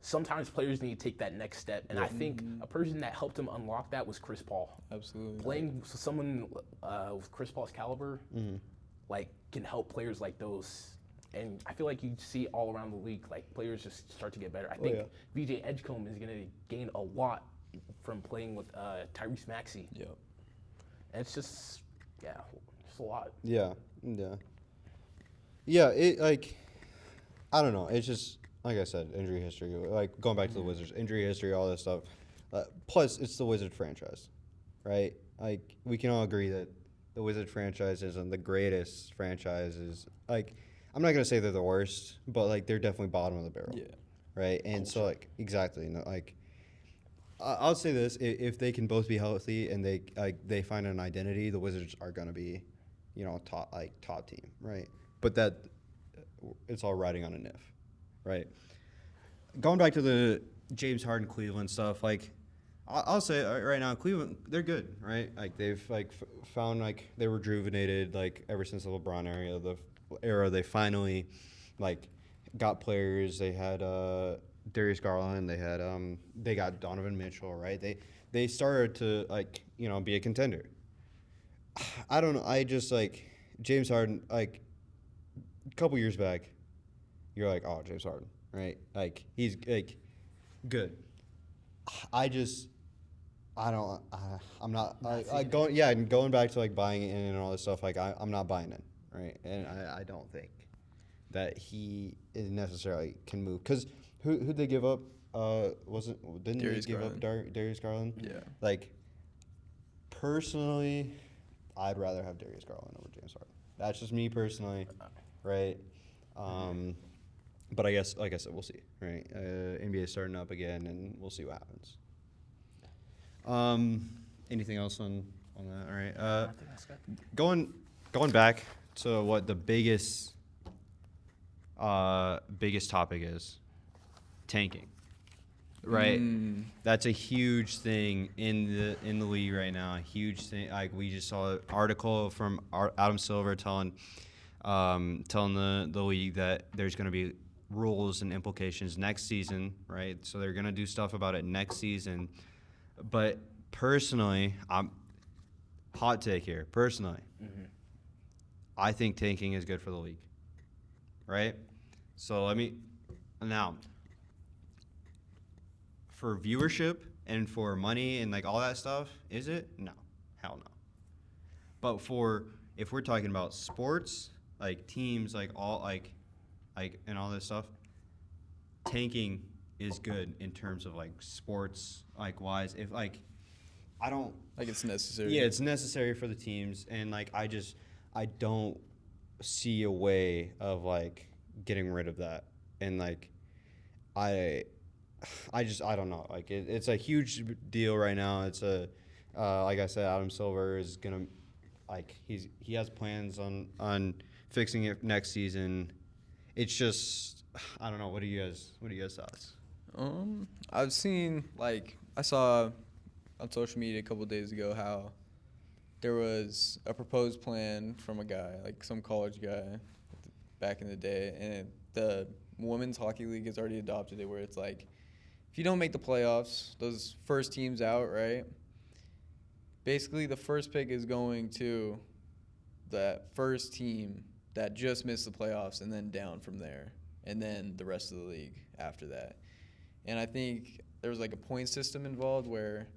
sometimes players need to take that next step. And I think a person that helped him unlock that was Chris Paul. Absolutely. Playing with someone with Chris Paul's caliber, like, can help players like those. And I feel like you see all around the league, like, players just start to get better. I think VJ Edgecombe is going to gain a lot from playing with Tyrese Maxey. Yep. And it's just, just a lot. Yeah. It, like, I don't know. It's just, like I said, injury history. Like, going back to the Wizards, injury history, all this stuff. Plus, it's the Wizard franchise, right? Like, we can all agree that the Wizard franchise isn't the greatest franchises. Like, I'm not going to say they're the worst, but, like, they're definitely bottom of the barrel. Yeah. Right? And so, like, exactly. You know, like, I'll say this. If they can both be healthy and they find an identity, the Wizards are going to be, you know, top team, right? But that it's all riding on a NIF, right? Going back to the James Harden Cleveland stuff, like, I'll say right now, Cleveland, they're good, right? Like, they've, like, found, like, they were rejuvenated, like, ever since the LeBron era, they finally, like, got players. They had Darius Garland. They got Donovan Mitchell, right? They started to, like, you know, be a contender. I don't know. I just, like, James Harden, like, a couple years back, you're like, oh, James Harden, right? Like, he's, like, good. Going back to, like, buying in and all this stuff, like, I'm not buying in, right? And I don't think that he is necessarily can move. Because who'd they give up? Didn't Darius they give Garland. up Darius Garland? Yeah. Like, personally, I'd rather have Darius Garland over James Harden. That's just me personally, right? But I guess, like I said, we'll see, right? NBA starting up again, and we'll see what happens. Anything else on that? All right. I think that's good. Going back to what the biggest topic is, tanking, right? That's a huge thing in the league right now. A huge thing. Like, we just saw an article from Adam Silver telling the league that there's going to be rules and implications next season, right? So they're going to do stuff about it next season. But personally, hot take here. Personally, I think tanking is good for the league, right? So now, for viewership and for money and, like, all that stuff, is it? No, hell no. But if we're talking about sports, like, teams, like, all like and all this stuff, tanking is good in terms of, like, sports, like, wise. If, like, I don't Like, it's necessary. Yeah, it's necessary for the teams, and, like, I don't see a way of, like, getting rid of that. And, like, I don't know. Like, it's a huge deal right now. It's like I said, Adam Silver is gonna, like, he has plans on fixing it next season. It's just, I don't know. What are you guys thoughts? I've seen, like, I saw on social media a couple of days ago how there was a proposed plan from a guy, like some college guy back in the day, and the women's hockey league has already adopted it, where it's like, if you don't make the playoffs, those first teams out, right? Basically, the first pick is going to that first team that just missed the playoffs, and then down from there, and then the rest of the league after that. And I think there was, like, a point system involved where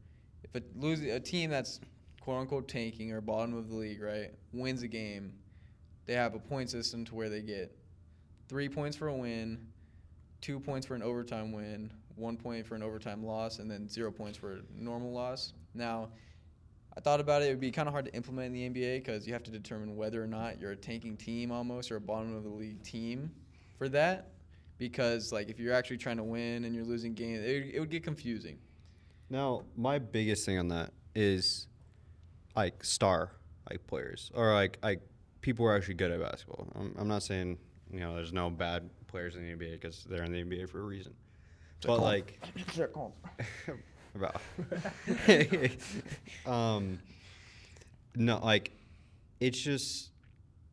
if a team that's quote unquote tanking or bottom of the league, right, wins a game, they have a point system to where they get 3 points for a win, 2 points for an overtime win, 1 point for an overtime loss, and then 0 points for a normal loss. Now, I thought about it. It would be kind of hard to implement in the NBA because you have to determine whether or not you're a tanking team almost or a bottom of the league team for that. Because, like, if you're actually trying to win and you're losing games, it would get confusing. Now, my biggest thing on that is like star like players or like people who are actually good at basketball. I'm not saying there's no bad players in the NBA because they're in the NBA for a reason. But like, bro. No, like, it's just,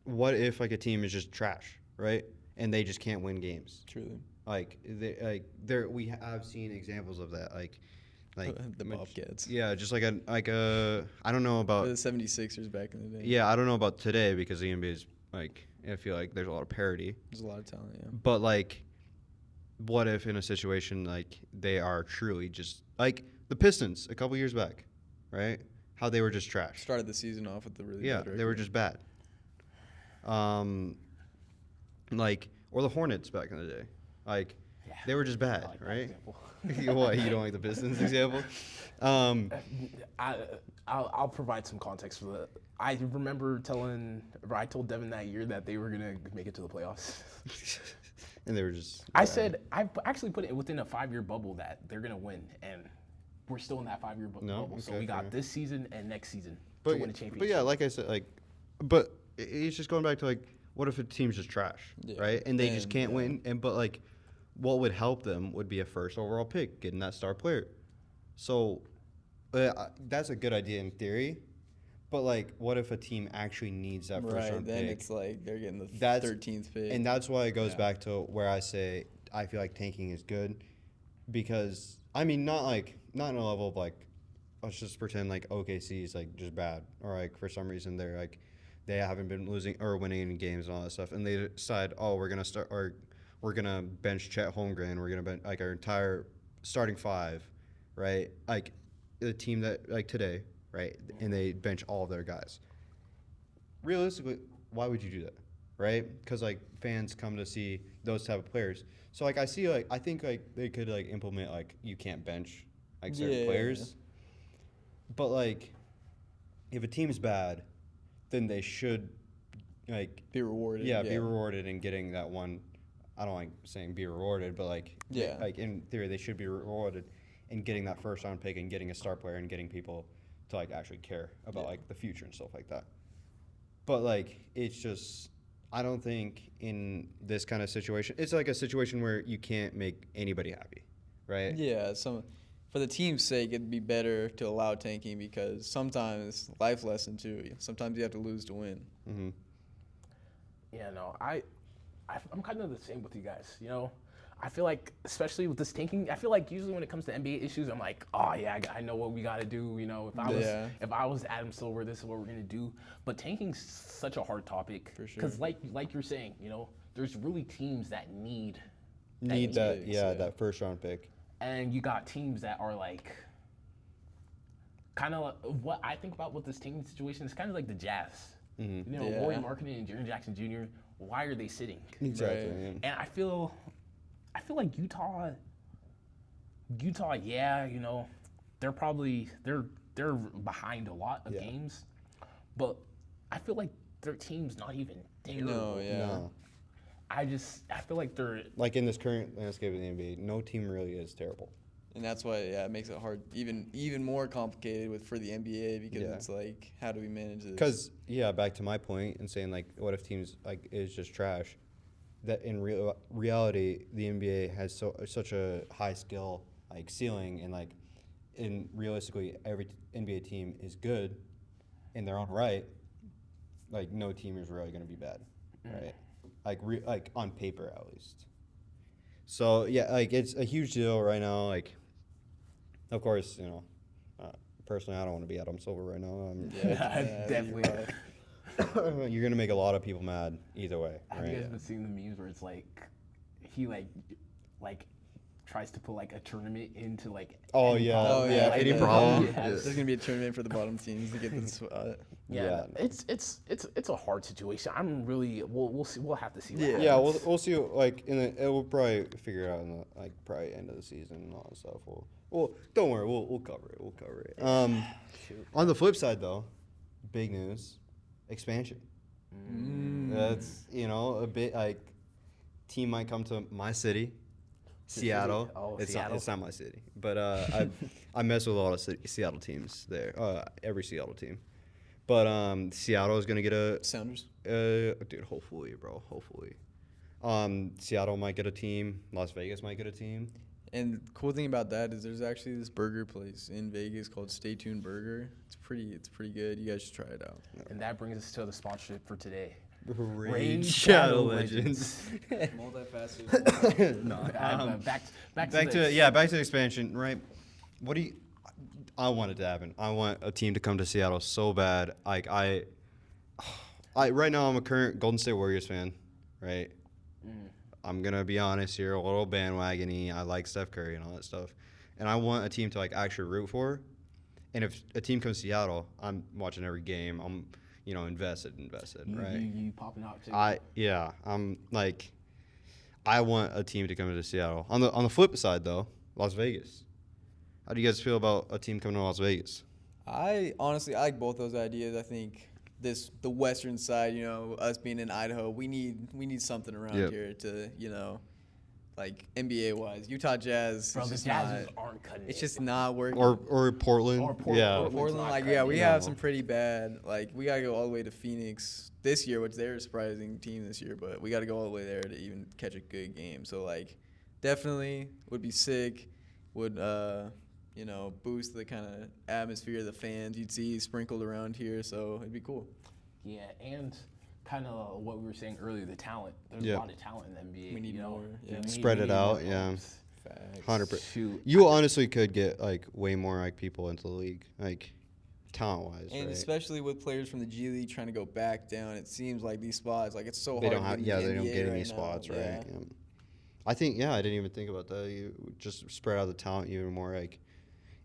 what if like a team is just trash, right? And they just can't win games. Truly. We have seen examples of that, like The Bobcats. Yeah, just like a I don't know about The 76ers back in the day. yeah, I don't know about today because the NBA is like, I feel like there's a lot of parity. There's a lot of talent, yeah. But like, what if in a situation like they are truly just like the Pistons a couple years back, right? How they were just trash. Started the season off with the really Yeah, bad record. they were just bad. Like, or the Hornets back in the day, like they were just bad, I like that right? example. What, you don't like the Pistons example? I'll provide some context for that. I remember I told Devin that year that they were gonna make it to the playoffs. And they were just. I bad. said I actually put it within a 5-year bubble that they're gonna win, and we're still in that 5-year bubble. So okay, we got fair. this season and next season but, to win a championship. But yeah, like I said, but it's just going back to like, what if a team's just trash, Yeah. right? And they just can't yeah. win. But like, what would help them would be a first overall pick, getting that star player. So that's a good idea in theory. But like, what if a team actually needs that first Right, round then pick? it's like they're getting the That's- 13th pick. And that's why it goes Yeah. back to where I say I feel like tanking is good, because I mean not in a level of like, let's just pretend like OKC is like just bad, or like for some reason they're like they haven't been losing or winning any games and all that stuff, and they decide, oh, we're gonna bench Chet Holmgren, we're gonna bench like our entire starting five, right? Like the team that like today, right? And they bench all of their guys. Realistically, why would you do that, right? Because like fans come to see those type of players. So like I think like they could like implement like you can't bench like certain Yeah. players. But like if a team's bad, then they should like be rewarded. be rewarded in getting that one. I don't like saying be rewarded, but like Yeah. like in theory they should be rewarded in getting that first round pick and getting a star player and getting people to like actually care about like the future and stuff like that. But like it's just, I don't think in this kind of situation, it's like a situation where you can't make anybody happy, right? Yeah, for the team's sake, it'd be better to allow tanking because sometimes life lesson too. Sometimes you have to lose to win. Mm-hmm. Yeah, no, I'm kind of the same with you guys. I feel like, especially with this tanking, I feel like usually when it comes to NBA issues, I'm like, oh yeah, I know what we got to do. If I was Adam Silver, this is what we're gonna do. But tanking's such a hard topic. For sure. Because like you're saying, there's really teams that need That yeah. that first round pick. and you got teams that are like, kind of what I think about with this tanking situation is kind of like the Jazz. Mm-hmm. Yeah. Laurie Marketing and Jaren Jackson Jr. Why are they sitting? Exactly. Right. Yeah. And I feel like Utah, yeah, they're probably they're behind a lot of Yeah. games, but I feel like their team's not even terrible. No, yeah. No. I feel like they're Like in this current landscape of the NBA, no team really is terrible. And that's why, it makes it hard, even more complicated for the NBA because Yeah. it's like, how do we manage this? Because back to my point and saying like, what if teams like is just trash? That in reality, the NBA has such a high skill like ceiling, and like, in realistically, every NBA team is good in their own right. Like no team is really going to be bad, right? Like on paper at least. So yeah, like it's a huge deal right now. Like, of course, personally, I don't want to be Adam Silver right now. definitely. You're gonna make a lot of people mad either way, Have you right? guys been seeing the memes where it's like he like tries to put like a tournament into like. Oh, any yeah. problem. Oh, yeah, Like, any the- problem. yeah, There's gonna be a tournament for the bottom teams to get this spot. Yeah, Yeah. it's a hard situation. I'm really we'll see. We'll have to see. What Yeah. Yeah, happens. we'll see. Like we'll probably figure it out in the like probably end of the season and all that stuff. Well, don't worry. We'll cover it. We'll cover it. Shoot. On the flip side, though, big news, expansion. That's a bit like team might come to my city, Seattle. Oh, it's Seattle. not. It's not my city, but I mess with a lot of Seattle teams there. Every Seattle team, but Seattle is gonna get a Sounders. dude. Hopefully, bro. Hopefully, Seattle might get a team. Las Vegas might get a team. And cool thing about that is there's actually this burger place in Vegas called Stay Tuned Burger. It's pretty good. You guys should try it out. And that brings us to the sponsorship for today. Raid Shadow Legends. Multifaceted. No. Back Back to to expansion, right? What do you? I want it to happen. I want a team to come to Seattle so bad. Like I right now I'm a current Golden State Warriors fan, right? I'm gonna be honest here, a little bandwagony. I like Steph Curry and all that stuff, and I want a team to like actually root for. And if a team comes to Seattle, I'm watching every game. I'm invested, right? You popping out too. I'm like, I want a team to come to Seattle. On the flip side, though, Las Vegas. How do you guys feel about a team coming to Las Vegas? I honestly like both those ideas. I think the western side, us being in Idaho, we need something around Yep. here to, like NBA wise. Utah Jazz. Bro, it's the just Jazz not- aren't cutting It's it. just not working. Or Portland? Or Portland. Yeah. Portland's Portland, not like, cutting yeah, it. we No. have some pretty bad. Like, we got to go all the way to Phoenix this year, which they're a surprising team this year, but we got to go all the way there to even catch a good game. So, like, definitely would be sick, would, boost the kind of atmosphere of the fans you'd see sprinkled around here. So, it'd be cool. Yeah, and kind of what we were saying earlier, the talent. There's Yeah. a lot of talent in the NBA. We need more, yeah. We need- Spread we it need more out, yeah. homes. Facts. 100%. Shoot. You honestly could get like way more like people into the league, like talent wise, And right? especially with players from the G League trying to go back down, it seems like these spots, like, it's so They hard don't to have, get yeah, into they the don't NBA get any right now. spots, right? Yeah. Yeah. I think, yeah, I didn't even think about that. You just spread out the talent even more, like,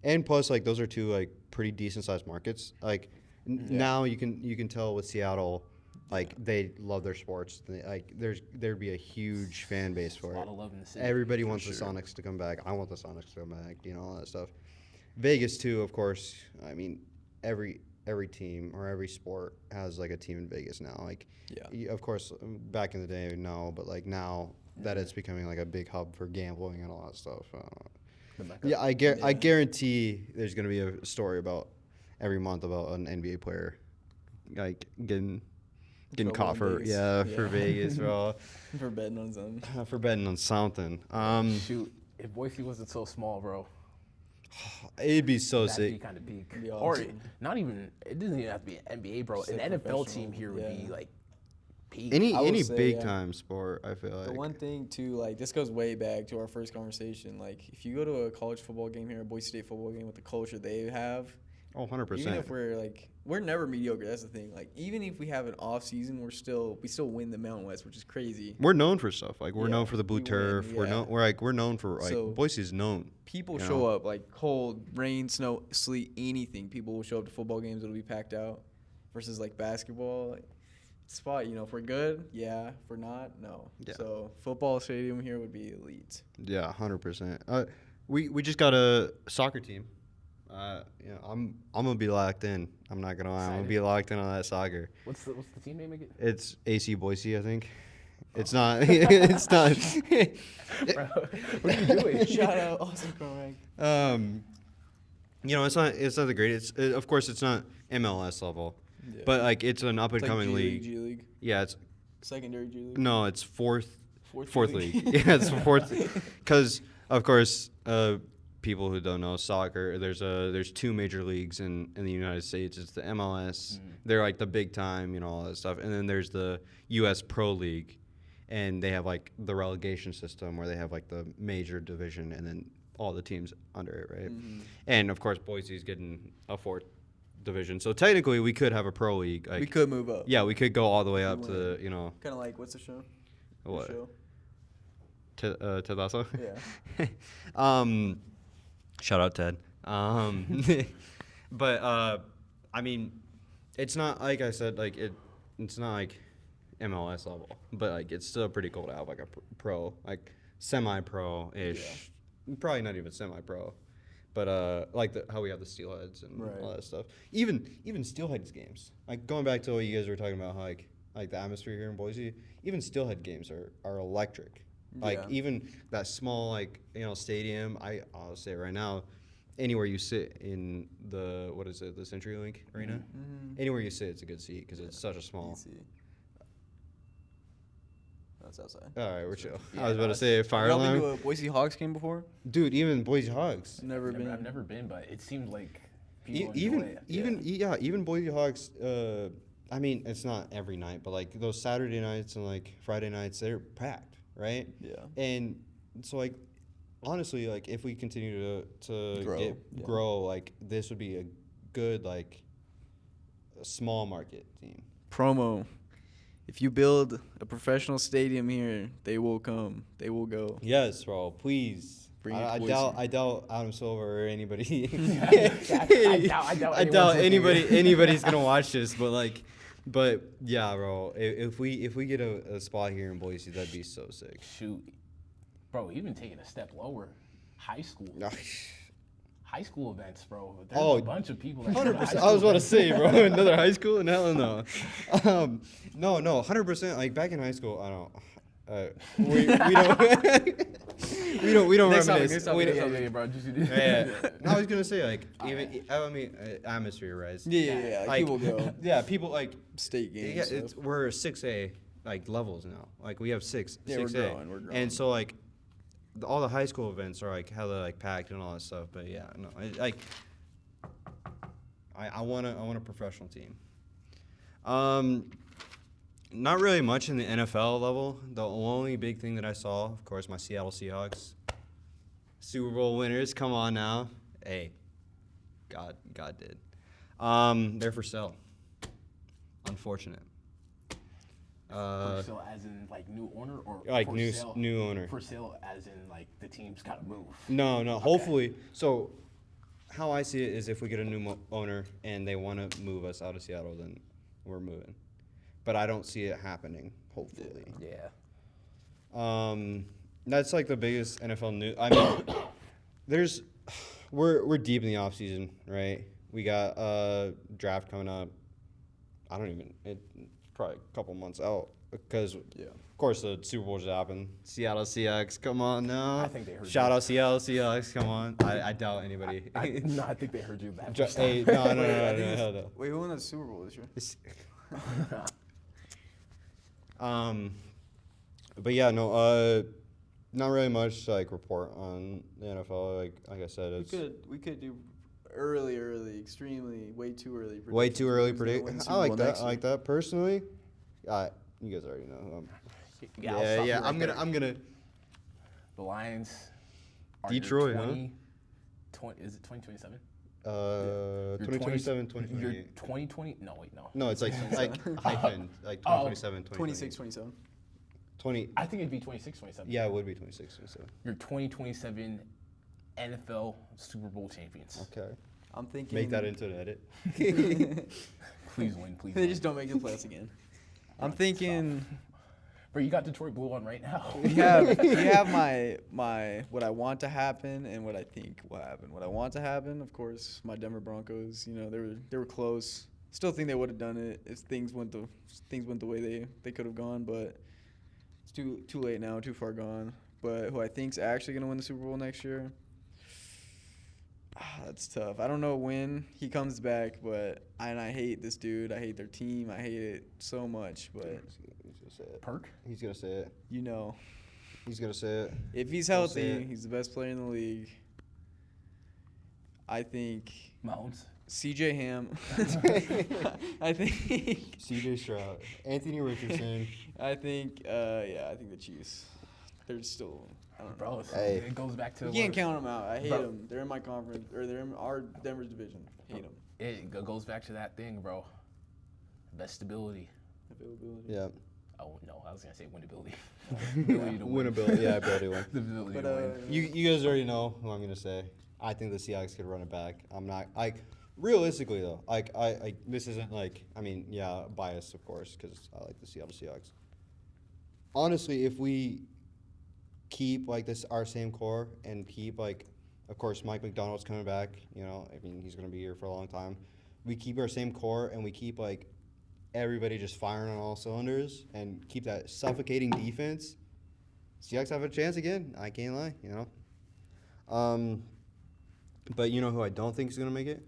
and plus, like, those are two like pretty decent sized markets. Like, now you can tell with Seattle, like they love their sports. There'd be a huge fan base for A it. lot of love in the city. Everybody wants the Sonics to come back. I want the Sonics to come back. All that stuff. Vegas too, of course. I mean, every team or every sport has like a team in Vegas now. Like, Yeah. of course, back in the day, no, but like now that it's becoming like a big hub for gambling and all that stuff. The Mecca. Yeah, I guarantee there's gonna be a story about every month about an NBA player like getting Trouble caught in for Vegas. for Vegas, bro. For betting on something. For betting on something. Shoot, if Boise wasn't so small, bro, It'd be so that'd be sick. kind of peak. Be Or awesome. not even. It doesn't even have to be an NBA, bro. Just An like NFL team professional, here would be yeah. like peak. Any I would any say, big yeah. time sport, I feel like. The one thing too, like, this goes way back to our first conversation. Like, if you go to a college football game here, a Boise State football game with the culture they have, Oh, 100%. even if we're never mediocre. That's the thing. Like, even if we have an off season, we still win the Mountain West, which is crazy. We're known for stuff. Like we're Yeah, known for the blue we win, turf. We're yeah. known. We're known for like So- Boise's known. People You show know? up, like, cold, rain, snow, sleet, anything. People will show up to football games. It'll be packed out. Versus, like, basketball, like, spot, if we're good, yeah. If we're not, no. Yeah. So football stadium here would be elite. Yeah, 100%. We just got a soccer team. I'm gonna be locked in. I'm not gonna lie. I'm gonna Excited. be locked in on that soccer. What's the team name again? It's AC Boise, I think. It's not. It's not. Bro, what are you doing? Shout out Austin Cormac. It's not the greatest. Of course, it's not MLS level, Yeah. but like it's an up and It's like coming league. G League. Yeah, it's Secondary G League. no, it's fourth Fourth league. league. Yeah, it's fourth. Because of course, people who don't know soccer, there's two major leagues in the United States. It's the MLS. They're like the big time, all that stuff, and then there's the U.S. Pro League, and they have like the relegation system where they have like the major division and then all the teams under it, right? And of course, Boise's getting a fourth division, so technically we could have a pro league. Like, We could move up. yeah, we could go all the way up We to win. the Kind of like, what's the show? what? The show? Ted Lasso. Yeah. Shout out Ted. But I mean, it's not like I said, like it's not like MLS level, but like it's still pretty cool to have like a pro, like semi-pro ish, probably not even semi-pro, but like how we have the Steelheads and all Right. that stuff. Even Steelheads games, like going back to what you guys were talking about, how like the atmosphere here in Boise, even Steelhead games are electric. Like Yeah. even that small stadium, I'll say it right now, anywhere you sit in the the CenturyLink Arena, anywhere you sit, it's a good seat because it's such a small. DC. That's outside. All right, we're chill. Yeah, I was about to say fire Y'all been to alarm, a Boise Hawks game before? dude. Even Boise Hogs, Never been. I've never been, but it seems like people enjoy even it. even Boise Hogs. I mean, it's not every night, but like those Saturday nights and like Friday nights, they're packed, right? Yeah. And so like honestly, like if we continue to Grow, grow, like this would be a good like a small market team. Promo. If you build a professional stadium here, they will come. They will go. Yes, bro. Please. Bring it I to doubt. Boise. I doubt Adam Silver or anybody. I doubt I doubt anyone's listening. anybody's gonna watch this. But yeah, bro. If we get a spot here in Boise, that'd be so sick. Shoot, bro. Even taking a step lower, high school. High school events, bro. There's Oh, a bunch of people that go to high 100%. school I was about to events. say, bro, another high school? Hell no. No, 100%. Like back in high school, I don't. We don't we don't Next topic, reminisce. next topic, We next don't- topic. Yeah, bro. Just, Yeah. No, I was gonna say like I mean atmosphere rise. Yeah. Like, People go. Yeah, people like State yeah, games. it's, we're 6A like levels now. Like we have six. Yeah, we're 6A. growing, we're growing. And so like all the high school events are like hella like packed and all that stuff. But yeah, no, I want a professional team. Not really much in the NFL level. The only big thing that I saw, of course, my Seattle Seahawks, Super Bowl winners. Come on now, hey, God did. They're for sale. Unfortunate. for sale as in like new owner or Like for new sale, new owner. For sale as in like the team's gotta move. No. Hopefully, so how I see it is, if we get a new owner and they want to move us out of Seattle, then we're moving. But I don't see it happening. Hopefully. Yeah. That's like the biggest NFL news. I mean, we're deep in the off season, right? We got draft coming up. It's probably a couple months out because, of course, the Super Bowl just happened. Seattle Seahawks, come on now. I think they heard Shout you. out Seattle Seahawks, come on. I doubt anybody. No, I think they heard you that first Hey, time. no, hell no. Wait, who won the Super Bowl this year? But yeah, no, not really much to, like, report on the NFL. Like I said, it's We could do early, extremely, way too early. way too early predictions. Who's gonna win predict. the I Super like Bowl that. next I like year. that personally. You guys already know. I'll stop you right I'm there. gonna. The Lions. Are Detroit, huh? 20, is it 2027? 2027, 2028. 2028. 2020? No, wait, no. No, it's like hyphen, like Oh. 2027, 26, 27. 20. I think it'd be 26, 27. Yeah, it would be 26, 27. You're 2027 NFL Super Bowl champions. Okay. I'm thinking. Make that into an edit. Please win, please They win. just don't make the playoffs again. I'm thinking. Bro, you got Detroit Blue on right now. You have my what I want to happen and what I think will happen. What I want to happen, of course, my Denver Broncos. You know, they were close. Still think they would have done it if things went the way they could have gone, but it's too late now, too far gone. But who I think's actually gonna win the Super Bowl next year? That's tough. I don't know when he comes back, but I hate this dude. I hate their team. I hate it so much. But He's gonna say it. Perk? He's gonna say it. you know, He's gonna say it. if he's Don't say healthy, it. he's the best player in the league. I think Mounds. CJ Ham. I think. CJ Stroud, Anthony Richardson. I think. I think the Chiefs. They're still. I don't know. Bro, Hey. it goes back to You can't count them out. I hate Bro. them. They're in my conference, or they're in our Denver's division. Hate them. It goes back to that thing, bro. Best stability. Availability. Yeah. Oh no, I was gonna say winnability. Ability to win. Winnability, yeah, ability win. The ability But to win. You guys already know who I'm gonna say. I think the Seahawks could run it back. I'm not realistically though. I this isn't like biased of course because I like the Seattle Seahawks. Honestly, if we keep like this our same core and keep like, of course Mike McDonald's coming back. You know, I mean he's gonna be here for a long time. We keep our same core and we keep like everybody just firing on all cylinders and keep that suffocating defense. Seahawks have a chance again. I can't lie, you know. But you know who I don't think is gonna make it?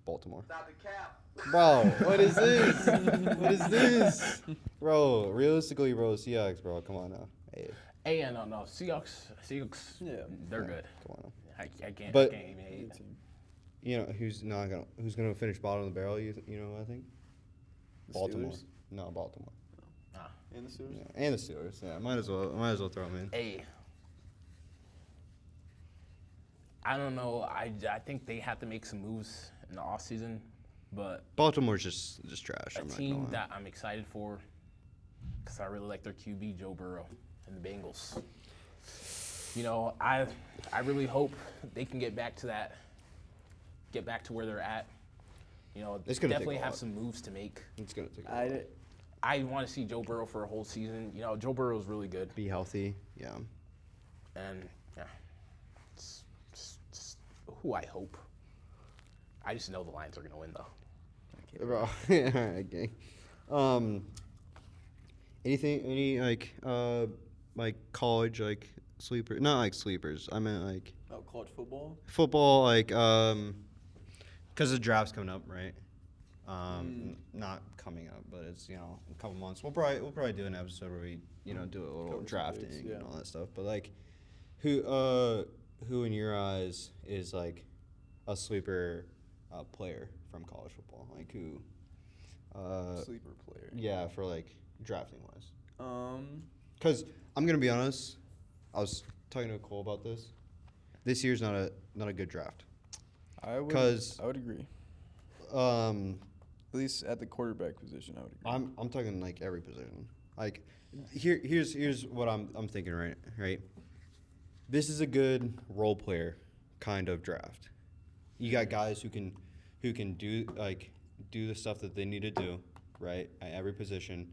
Baltimore. Stop the cap. Bro, what is this? What is this? Bro, realistically, bro, Seahawks, bro, come on now. Hey, Hey, yeah, no, Seahawks, Yeah. they're yeah, good. come on now. I can't. But- I can't even hate. You know who's gonna finish bottom of the barrel? You know who I think? The Baltimore. Steelers? No, Baltimore. And the Steelers. Yeah, and the Steelers. Yeah, might as well throw them in. Hey, I don't know. I think they have to make some moves in the offseason, but Baltimore's just trash. a I'm not team gonna lie. that I'm excited for because I really like their QB, Joe Burrow, and the Bengals. You know, I really hope they can get back to where they're at. You know, It's gonna take definitely a have lot. some moves to make. It's gonna take. A while. I want to see Joe Burrow for a whole season. You know, Joe Burrow's really good, Be healthy. Yeah. and yeah, it's who I hope. I just know the Lions are gonna win though. Bro, okay. Any like college like sleeper? Not like sleepers. I meant like Oh, college football. football. Like because the draft's coming up, right? Not coming up, but it's a couple months. We'll probably do an episode where we do a little Cover some drafting picks, yeah. and all that stuff. But like, who in your eyes is like a sleeper player from college football? Like who? Sleeper player. Yeah, for like drafting wise. Um. Because I'm gonna be honest, I was talking to Cole about this. This year's not a good draft. I would. 'Cause- I would agree. At least at the quarterback position, I would agree. I'm talking like every position. Like here's what I'm thinking right. This is a good role player kind of draft. You got guys who can do the stuff that they need to do, right? At every position.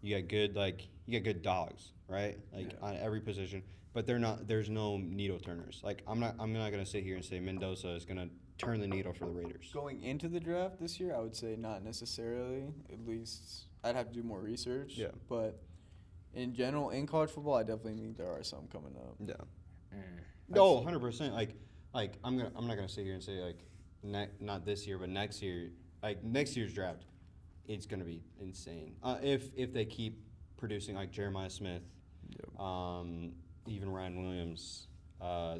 You got good dogs, right? Like Yeah. on every position. But there's no needle turners. Like I'm not gonna sit here and say Mendoza is gonna turn the needle for the Raiders. Going into the draft this year, I would say not necessarily. At least I'd have to do more research. Yeah. But in general, in college football, I definitely think there are some coming up. Yeah. No, 100%. Like I'm not gonna sit here and say like not this year, but next year. Like next year's draft, it's gonna be insane. If they keep producing like Jeremiah Smith, even Ryan Williams,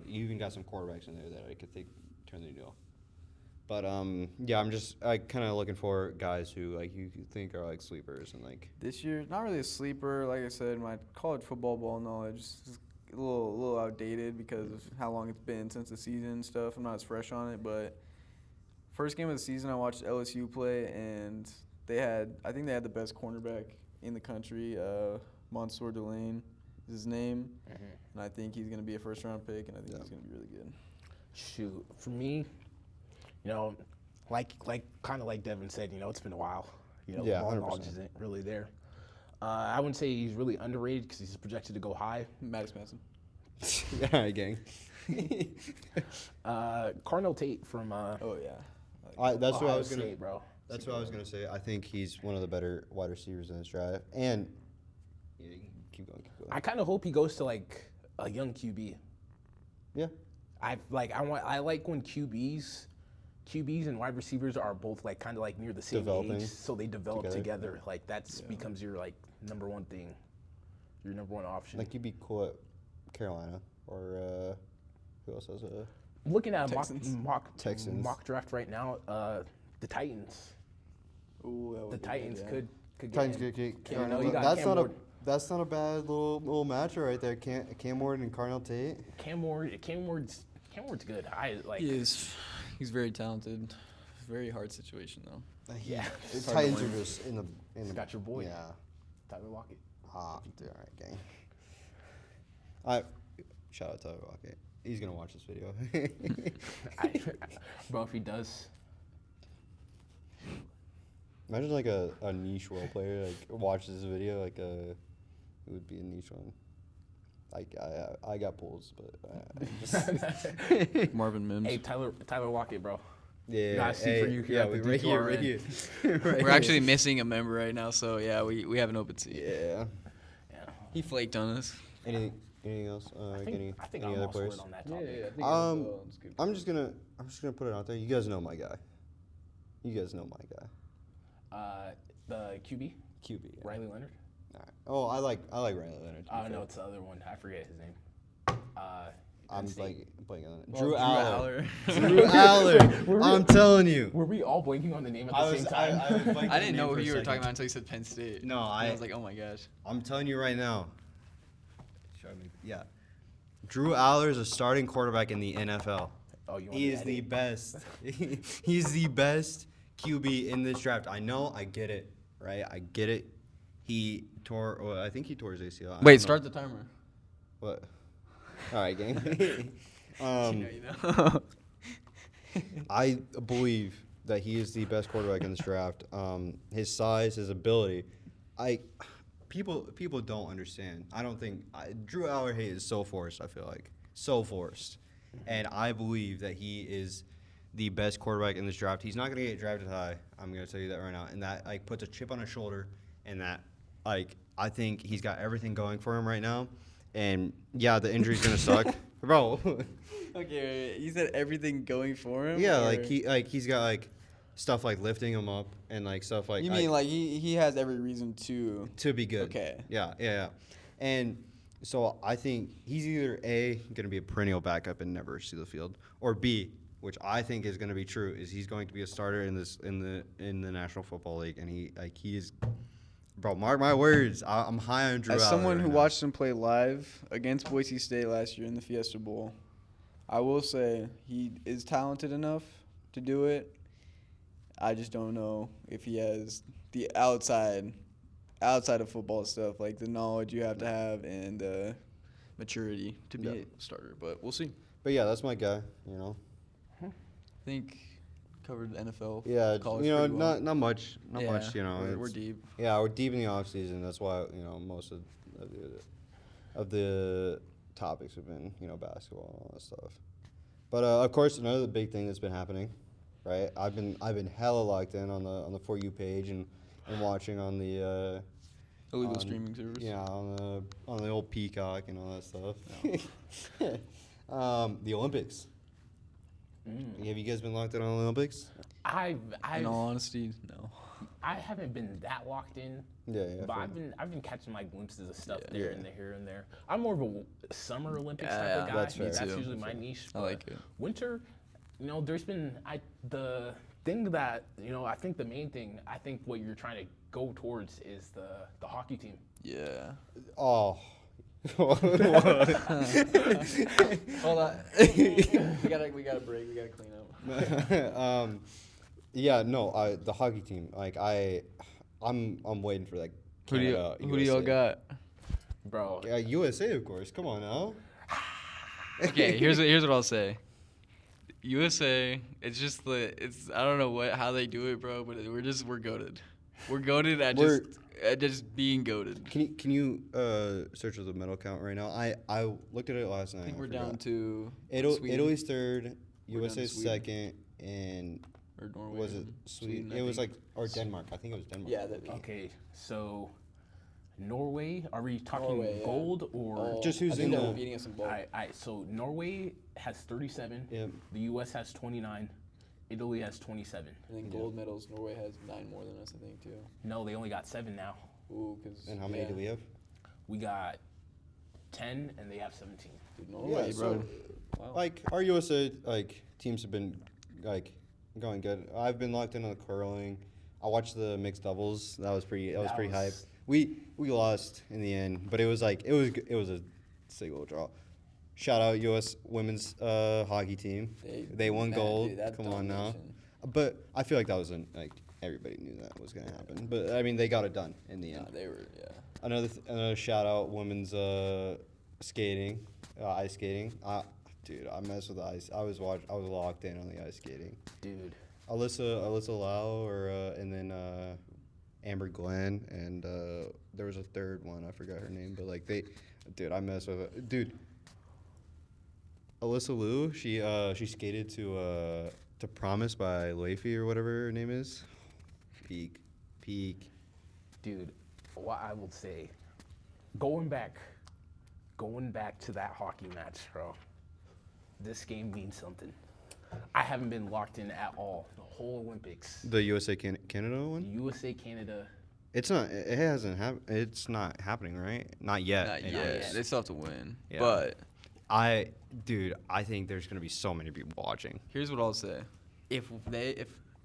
you even got some quarterbacks in there that I could think turn the needle. But yeah, I'm just kind of looking for guys who like you think are like sleepers and like. This year, not really a sleeper. Like I said, my college football ball knowledge is a little outdated because of how long it's been since the season and stuff. I'm not as fresh on it, but first game of the season, I watched LSU play, and I think they had the best cornerback in the country. Mansour Delane is his name, and I think he's going to be a first-round pick, and I think he's going to be really good. Shoot, for me, kind of like Devin said, it's been a while. Yeah, ball 100%. knowledge isn't really there. I wouldn't say he's really underrated because he's projected to go high. Maddox Madison. All right, gang. Carnell Tate from Oh, yeah. That's what I Ohio was gonna. State, bro. That's what I was gonna say. I think he's one of the better wide receivers in this draft. And yeah, you can keep going. I kind of hope he goes to like a young QB. Yeah. I like when QBs and wide receivers are both like kind of like near the same Developing age, so they develop together. together. Like that's becomes your like number one thing, your number one option. Like you'd be cool at Carolina or who else has a Looking at a Texans. Texans. mock draft right now, the Titans. Ooh, that would The be Titans good, could get Titans him. get You know, you got that's Cam not a Ward. that's not a bad little matchup right there. Cam Ward and Carnell Tate. Cam Ward's good. I like. He is. He's very talented. Very hard situation, though. Yeah. The It's hard to Titans are win. just in the Got your boy. Yeah. Tyler Lockett. Dude, all right, gang. I shout out Tyler Lockett. He's gonna watch this video. Bro, if he does, Imagine like a niche role player like watches this video. Like it would be a niche one. I got pulls, but just Marvin Mims. hey, Tyler Lockett, bro. yeah. Gotta see for you here yeah, at the right here, right D2RN. here. Right We're here. actually missing a member right now, so yeah, we have an open seat. Yeah. Yeah. He flaked on us. Anything else? I think any I'm other also players? on that topic. I'm just gonna put it out there. You guys know my guy. The QB, QB. Yeah. Riley Leonard. All right. Oh, I like Riley Leonard. to be fair. No, it's the other one. I forget his name. I'm Penn State. blanking on it. Well, Drew Drew Aller. Aller. Drew Aller. I'm telling you. Were we all blanking on the name at the same time? I didn't know who you were talking about until you said Penn State. No, I was like, oh my gosh. I'm telling you right now. Show me. Yeah. Drew Aller is a starting quarterback in the NFL. Oh, you want He to is add the it? best. He's the best QB in this draft. I know. I get it. Right. I get it. He tore. Well, I think he tore his ACL. I don't Wait, know. start the timer. What? All right, gang. You know. I believe that he is the best quarterback in this draft. His size, his ability. People don't understand. I don't think Drew Aller hate is so forced. I feel like so forced, and I believe that he is the best quarterback in this draft. He's not going to get drafted high. I'm going to tell you that right now, and that like puts a chip on his shoulder, and that like I think he's got everything going for him right now. And yeah, the injury's going to suck, bro. Okay, wait, you said everything going for him? Yeah, or- he's got like stuff like lifting him up and like stuff like You mean like he has every reason to. to be good. Okay. Yeah. And so I think he's either A, gonna be a perennial backup and never see the field, or B, which I think is gonna be true, is he's going to be a starter in the National Football League, and he is. Bro, mark my words. I'm high on Drew As Aller someone right who now. watched him play live against Boise State last year in the Fiesta Bowl, I will say he is talented enough to do it. I just don't know if he has the outside of football stuff, like the knowledge you have to have and maturity to be Yeah. a starter. But we'll see. But yeah, that's my guy. You know. I think covered NFL. Yeah, college you know, pretty well. not much. Yeah, Much. You know, we're it's- deep. Yeah, we're deep in the off season. That's why most of the topics have been basketball and all that stuff. But of course, another big thing that's been happening, right? I've been hella locked in on the For You page and watching on the Illegal on- streaming service. yeah on the old Peacock and all that stuff. The Olympics. Have you guys been locked in on the Olympics? In all honesty, no. I haven't been that locked in. Yeah. But fair. I've been catching like glimpses of stuff Yeah. there Yeah. and there, here and there. I'm more of a summer Olympics type Yeah, of guy. that's fair. That's Me too. usually my niche. I like but it. Winter, there's been the thing that I think the main thing I think what you're trying to go towards is the hockey team. Yeah. Oh. Hold on. we gotta break. We gotta clean up. Yeah, no, the hockey team. Like I'm waiting for that. Who do y'all USA. got? Bro, Yeah, USA, of course. Come on now. Okay, here's what I'll say. USA, it's just I don't know how they do it, bro, but we're goated. We're goated at just being goated. Can you search the medal count right now? I looked at it last night. I think we're forgot. down to Sweden Italy's third, We're down to USA's Sweden. second, and or Norway. was it and Sweden? I It was think. like or Denmark. I think it was Denmark. Yeah, that okay, so Norway, are we talking Norway, yeah. gold or? Just who's I think in they're the- beating us in All both. right, so Norway has 37. Yep. The U.S. has 29. Italy has 27. I think gold medals. Norway has 9 more than us. I think too. No, they only got 7 now. Ooh, cause And how many do we have? We got 10 and they have 17. Dude, Norway, so, bro. Wow. like our USA teams have been like going good. I've been locked in on the curling. I watched the mixed doubles. That was pretty hype. We lost in the end, but it was a single draw. Shout out U.S. women's hockey team. They won man, gold. dude, that Come on now. domination. But I feel like that was everybody knew that was gonna happen. But I mean, they got it done in the end. They were, yeah. Another shout out, women's skating, ice skating. Dude, I mess with the ice. I was locked in on the ice skating. Dude. Alyssa Lau, and then Amber Glenn, and there was a third one. I forgot her name, but like dude, I mess with it. Dude, Alyssa Liu, she skated to Promise by Leafy or whatever her name is. Peak. Dude, what I will say, going back to that hockey match, bro, this game means something. I haven't been locked in at all the whole Olympics. The USA Canada one. USA Canada. It's not. It hasn't happened. It's not happening, right? Not yet. Not anyways. yet. They still have to win. Yeah. But I think there's gonna be so many people watching. here's what I'll say: if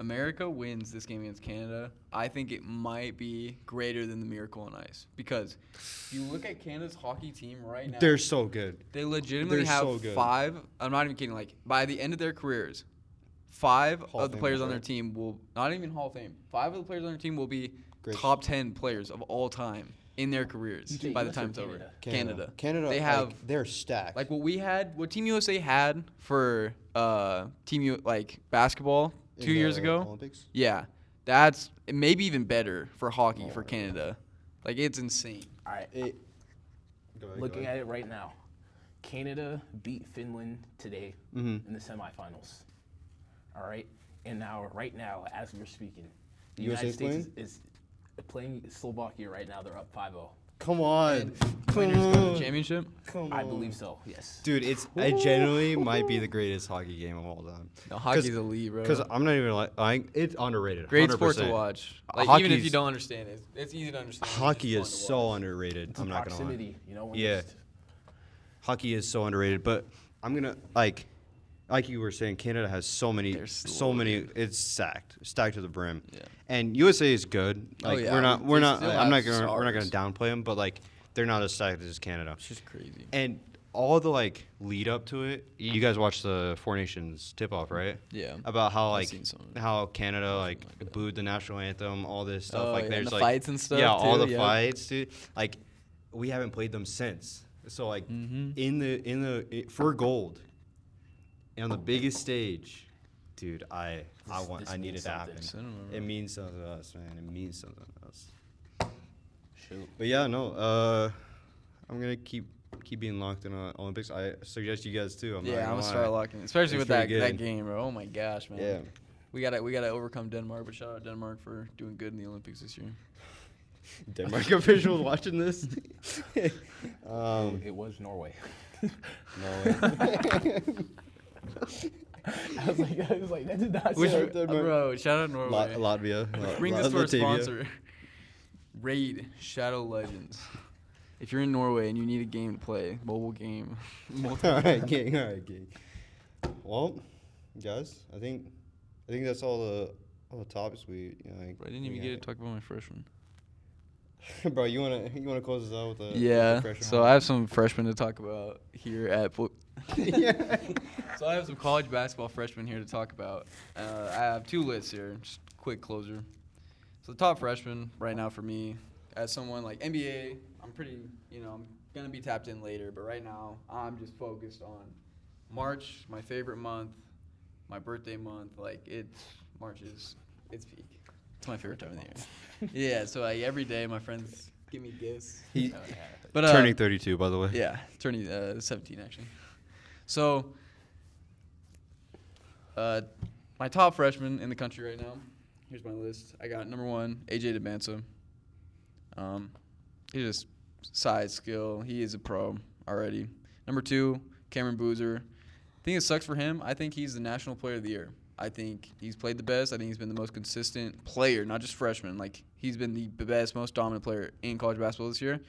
America wins this game against Canada, I think it might be greater than the Miracle on Ice. Because if you look at Canada's hockey team right now, They're so good. they legitimately they're have so good. 5. I'm not even kidding. Like by the end of their careers, 5 Hall of the of players Famers, on their right? team will not even Hall of Fame. 5 of the players on their team will be Great. top 10 players of all time in their careers You say by the US or time it's over. Canada? Canada. They have like, they're stacked. like what Team USA had for basketball In 2 years the ago. Olympics. Yeah, that's maybe even better for hockey for Canada. Like it's insane. All right, Go ahead, looking at it right now, Canada beat Finland today Mhm. in the semifinals. All right, and right now, as we're speaking, the USA United States playing? is playing Slovakia right now. They're up 5-0. Come on. Winners go to the championship. Come I believe so. Yes. Dude, it genuinely might be the greatest hockey game of all time. No, hockey's elite, bro. Because I'm not even like it's underrated. Great 100%. sport to watch. Like even if you Hockey's- don't understand it, it's easy to understand. It's Hockey just is fun to so watch. underrated. It's I'm not gonna lie. proximity, you know. When Yeah. it's- Hockey is so underrated, but I'm gonna like you were saying, Canada has so many. They're It's stacked to the brim. Yeah. And USA is good. Oh, Like yeah, we're not. they still I'm not have gonna stars. downplay them, but like they're not as stacked as Canada. It's just crazy. And all the like lead up to it. You guys watched the Four Nations tip off, right? Yeah. About how I've like seen some of it. how Canada like booed the national anthem, all this stuff. Oh, like yeah, there's and the like fights and stuff, Yeah, all too, the yeah. fights, dude. Like we haven't played them since. So like for gold on the biggest stage, dude. I This need means it to happen. something. Cinema, bro. It means something to us, man. It means something to us. Shoot. But yeah, no. I'm gonna keep being locked in on Olympics. I suggest you guys too. Yeah, I'm gonna lie. start locking, especially It's with that pretty good. game, bro. Oh my gosh, man. Yeah. We gotta overcome Denmark, but shout out Denmark for doing good in the Olympics this year. Denmark officials watching this. It was Norway. No. I was like, that did not Which, sound. bro, shout out Norway. Latvia. Bring this to our Latvia. sponsor. Raid Shadow Legends. If you're in Norway and you need a game to play, mobile game, All right, gang. Well, guys, I think that's all the topics we. I didn't even get to talk about my freshman. Bro, you wanna close this out with the Yeah, with the freshman so hot? I have some freshmen to talk about here at. Yeah. So I have some college basketball freshmen here to talk about. I have 2 lists here, just quick closer. So the top freshman right now for me, as someone like NBA, I'm pretty, I'm gonna be tapped in later, but right now I'm just focused on March, my favorite month, my birthday month. Like March is peak. It's my favorite time of the year. Yeah, so like every day my friends give me gifts. But Turning 32, by the way. yeah, turning 17 actually. So, my top freshman in the country right now. Here's my list. I got number 1, AJ DeBansa. He's just size, skill. He is a pro already. Number 2, Cameron Boozer. I think it sucks for him. I think he's the National Player of the Year. I think he's played the best. I think he's been the most consistent player, not just freshman. Like, he's been the best, most dominant player in college basketball this year.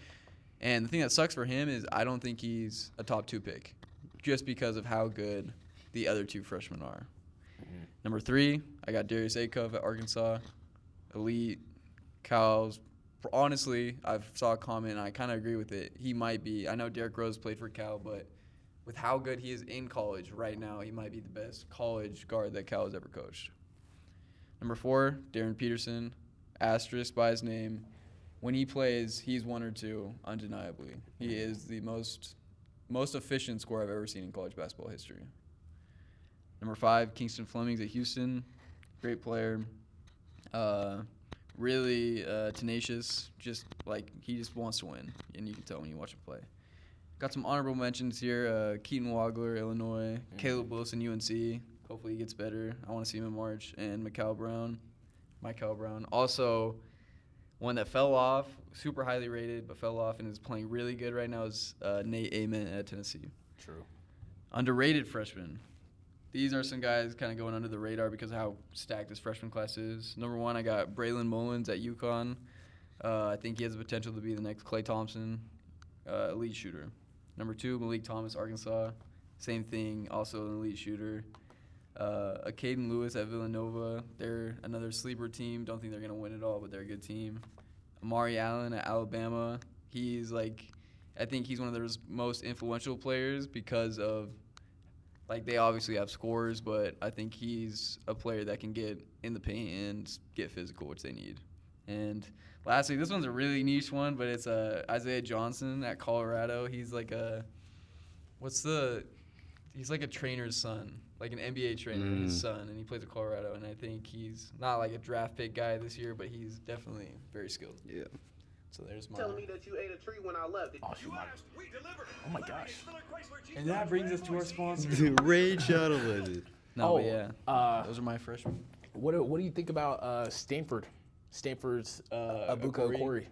And the thing that sucks for him is I don't think he's a top 2 pick just because of how good the other 2 freshmen are. Mm-hmm. Number 3, I got Darius Akov at Arkansas. Elite, Cows. Honestly, I saw a comment, and I kind of agree with it. He might be. I know Derrick Rose played for Cal, but with how good he is in college right now, he might be the best college guard that Cal has ever coached. Number 4, Darren Peterson, asterisk by his name. When he plays, he's 1 or 2, undeniably. He is the most efficient scorer I've ever seen in college basketball history. Number 5, Kingston Flemings at Houston, great player. Really tenacious, he just wants to win, and you can tell when you watch him play. Got some honorable mentions here. Keaton Wagler, Illinois. Caleb Wilson, UNC. Hopefully he gets better. I want to see him in March. And Michael Brown. Also, one that fell off, super highly rated, but fell off and is playing really good right now is Nate Amen at Tennessee. True. Underrated freshman. These are some guys kind of going under the radar because of how stacked this freshman class is. Number 1, I got Braylon Mullins at UConn. I think he has the potential to be the next Klay Thompson, elite shooter. Number 2, Malik Thomas, Arkansas. Same thing, also an elite shooter. Caden Lewis at Villanova. They're another sleeper team. Don't think they're going to win it all, but they're a good team. Amari Allen at Alabama. I think he's one of their most influential players because of, they obviously have scores, but I think he's a player that can get in the paint and get physical, which they need. And lastly, this one's a really niche one, but it's Isaiah Johnson at Colorado. He's like a trainer's son, like an NBA trainer, his son, and he plays at Colorado. And I think he's not like a draft pick guy this year, but he's definitely very skilled. Yeah. So there's my. Telling me that you ate a tree when I left. Oh my gosh. And that brings us to our sponsor. Raid Shadow Legend. No, but yeah. Those are my freshmen. What do you think about Stanford? Stanford's Abuka Okori.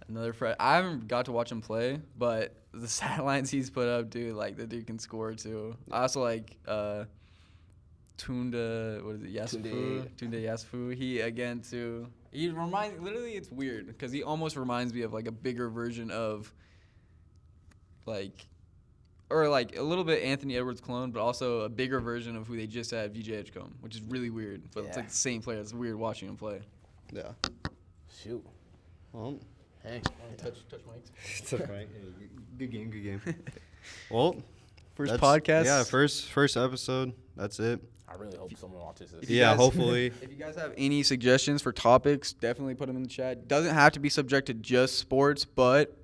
Another I haven't got to watch him play, but the stat lines he's put up, dude, the dude can score too. I also like Tunda, what is it, Yasufu? Tunda Yasufu. He, again, too. Literally, it's weird because he almost reminds me of, a bigger version of, a little bit Anthony Edwards clone, but also a bigger version of who they just had, VJ Edgecombe, which is really weird. But it's the same player. It's weird watching him play. Yeah. Shoot. Well, hey. Touch mics. Touch mic. Good game. Well, First podcast. Yeah, first episode. That's it. I really hope someone watches this. Yeah, hopefully. If you guys have any suggestions for topics, definitely put them in the chat. Doesn't have to be subject to just sports, but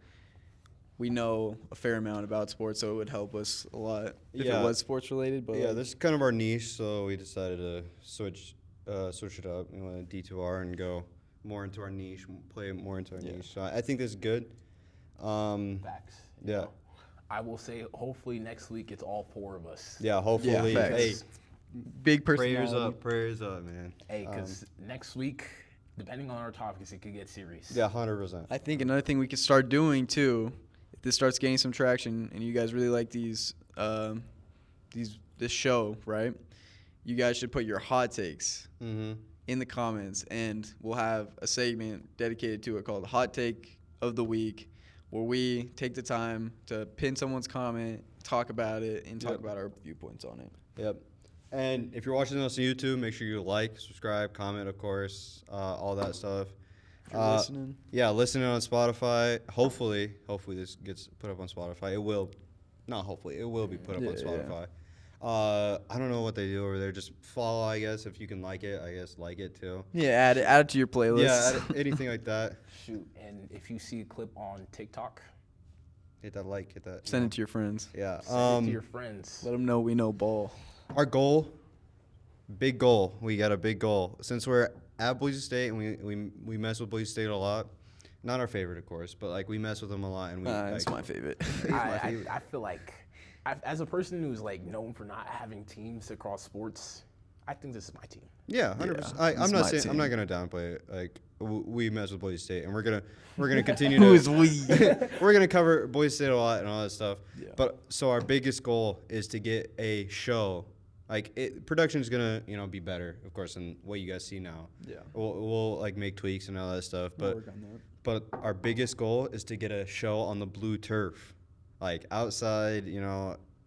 we know a fair amount about sports, so it would help us a lot if it was sports related. But yeah, this is kind of our niche, so we decided to switch it up. We went D2R and go more into our niche, play more into our niche. So I think this is good. Facts. Yeah. Know, I will say, hopefully next week it's all 4 of us. Yeah, hopefully. Yeah, hey, big personality. Prayers up, man. Hey, because next week, depending on our topics, it could get serious. Yeah, 100%. I think another thing we could start doing too, if this starts gaining some traction and you guys really like this show, right? You guys should put your hot takes in the comments, and we'll have a segment dedicated to it called Hot Take of the Week, where we take the time to pin someone's comment, talk about it, and talk about our viewpoints on it. Yep. And if you're watching us on YouTube, make sure you like, subscribe, comment, of course, all that stuff. If you're listening. Yeah, listening on Spotify. Hopefully this gets put up on Spotify. It will. Not hopefully. It will be put up on Spotify. I don't know what they do over there. Just follow, I guess. If you can like it, I guess like it too. Yeah, add it to your playlist. Yeah, anything like that. Shoot, and if you see a clip on TikTok, hit that. Send it to your friends. Yeah. send it to your friends. Let them know we know ball. Our goal, big goal. We got a big goal. Since we're at Boise State and we mess with Boise State a lot. Not our favorite, of course, but we mess with them a lot. And It's my favorite. I feel like, as a person who's known for not having teams across sports, I think this is my team. Yeah, 100%. I'm not gonna downplay it. We mess with Boise State, and we're gonna continue to. Who is we? We're gonna cover Boise State a lot and all that stuff. Yeah. But so our biggest goal is to get a show. Production is gonna be better, of course, than what you guys see now. Yeah. We'll make tweaks and all that stuff. But work on that. but our biggest goal is to get a show on the blue turf, outside,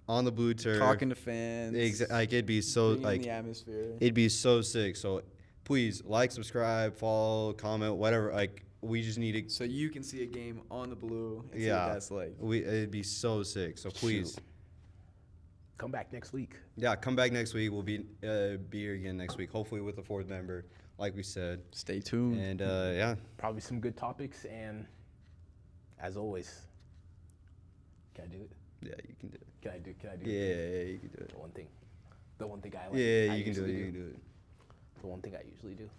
on the blue turf. Talking to fans. It'd be so in the atmosphere. It'd be so sick. So please subscribe, follow, comment, whatever. We just need to. So you can see a game on the blue and see what that's like. It'd be so sick. So please. Shoot. come back next week. Yeah, come back next week. We'll be here again next week, hopefully with a fourth member, like we said. Stay tuned. And yeah, Probably some good topics, and as always, can I do it? yeah, you can do it. Can I do it? Yeah, you can do it. The one thing I like. Yeah, I you can do it. usually You can do it. The one thing I usually do.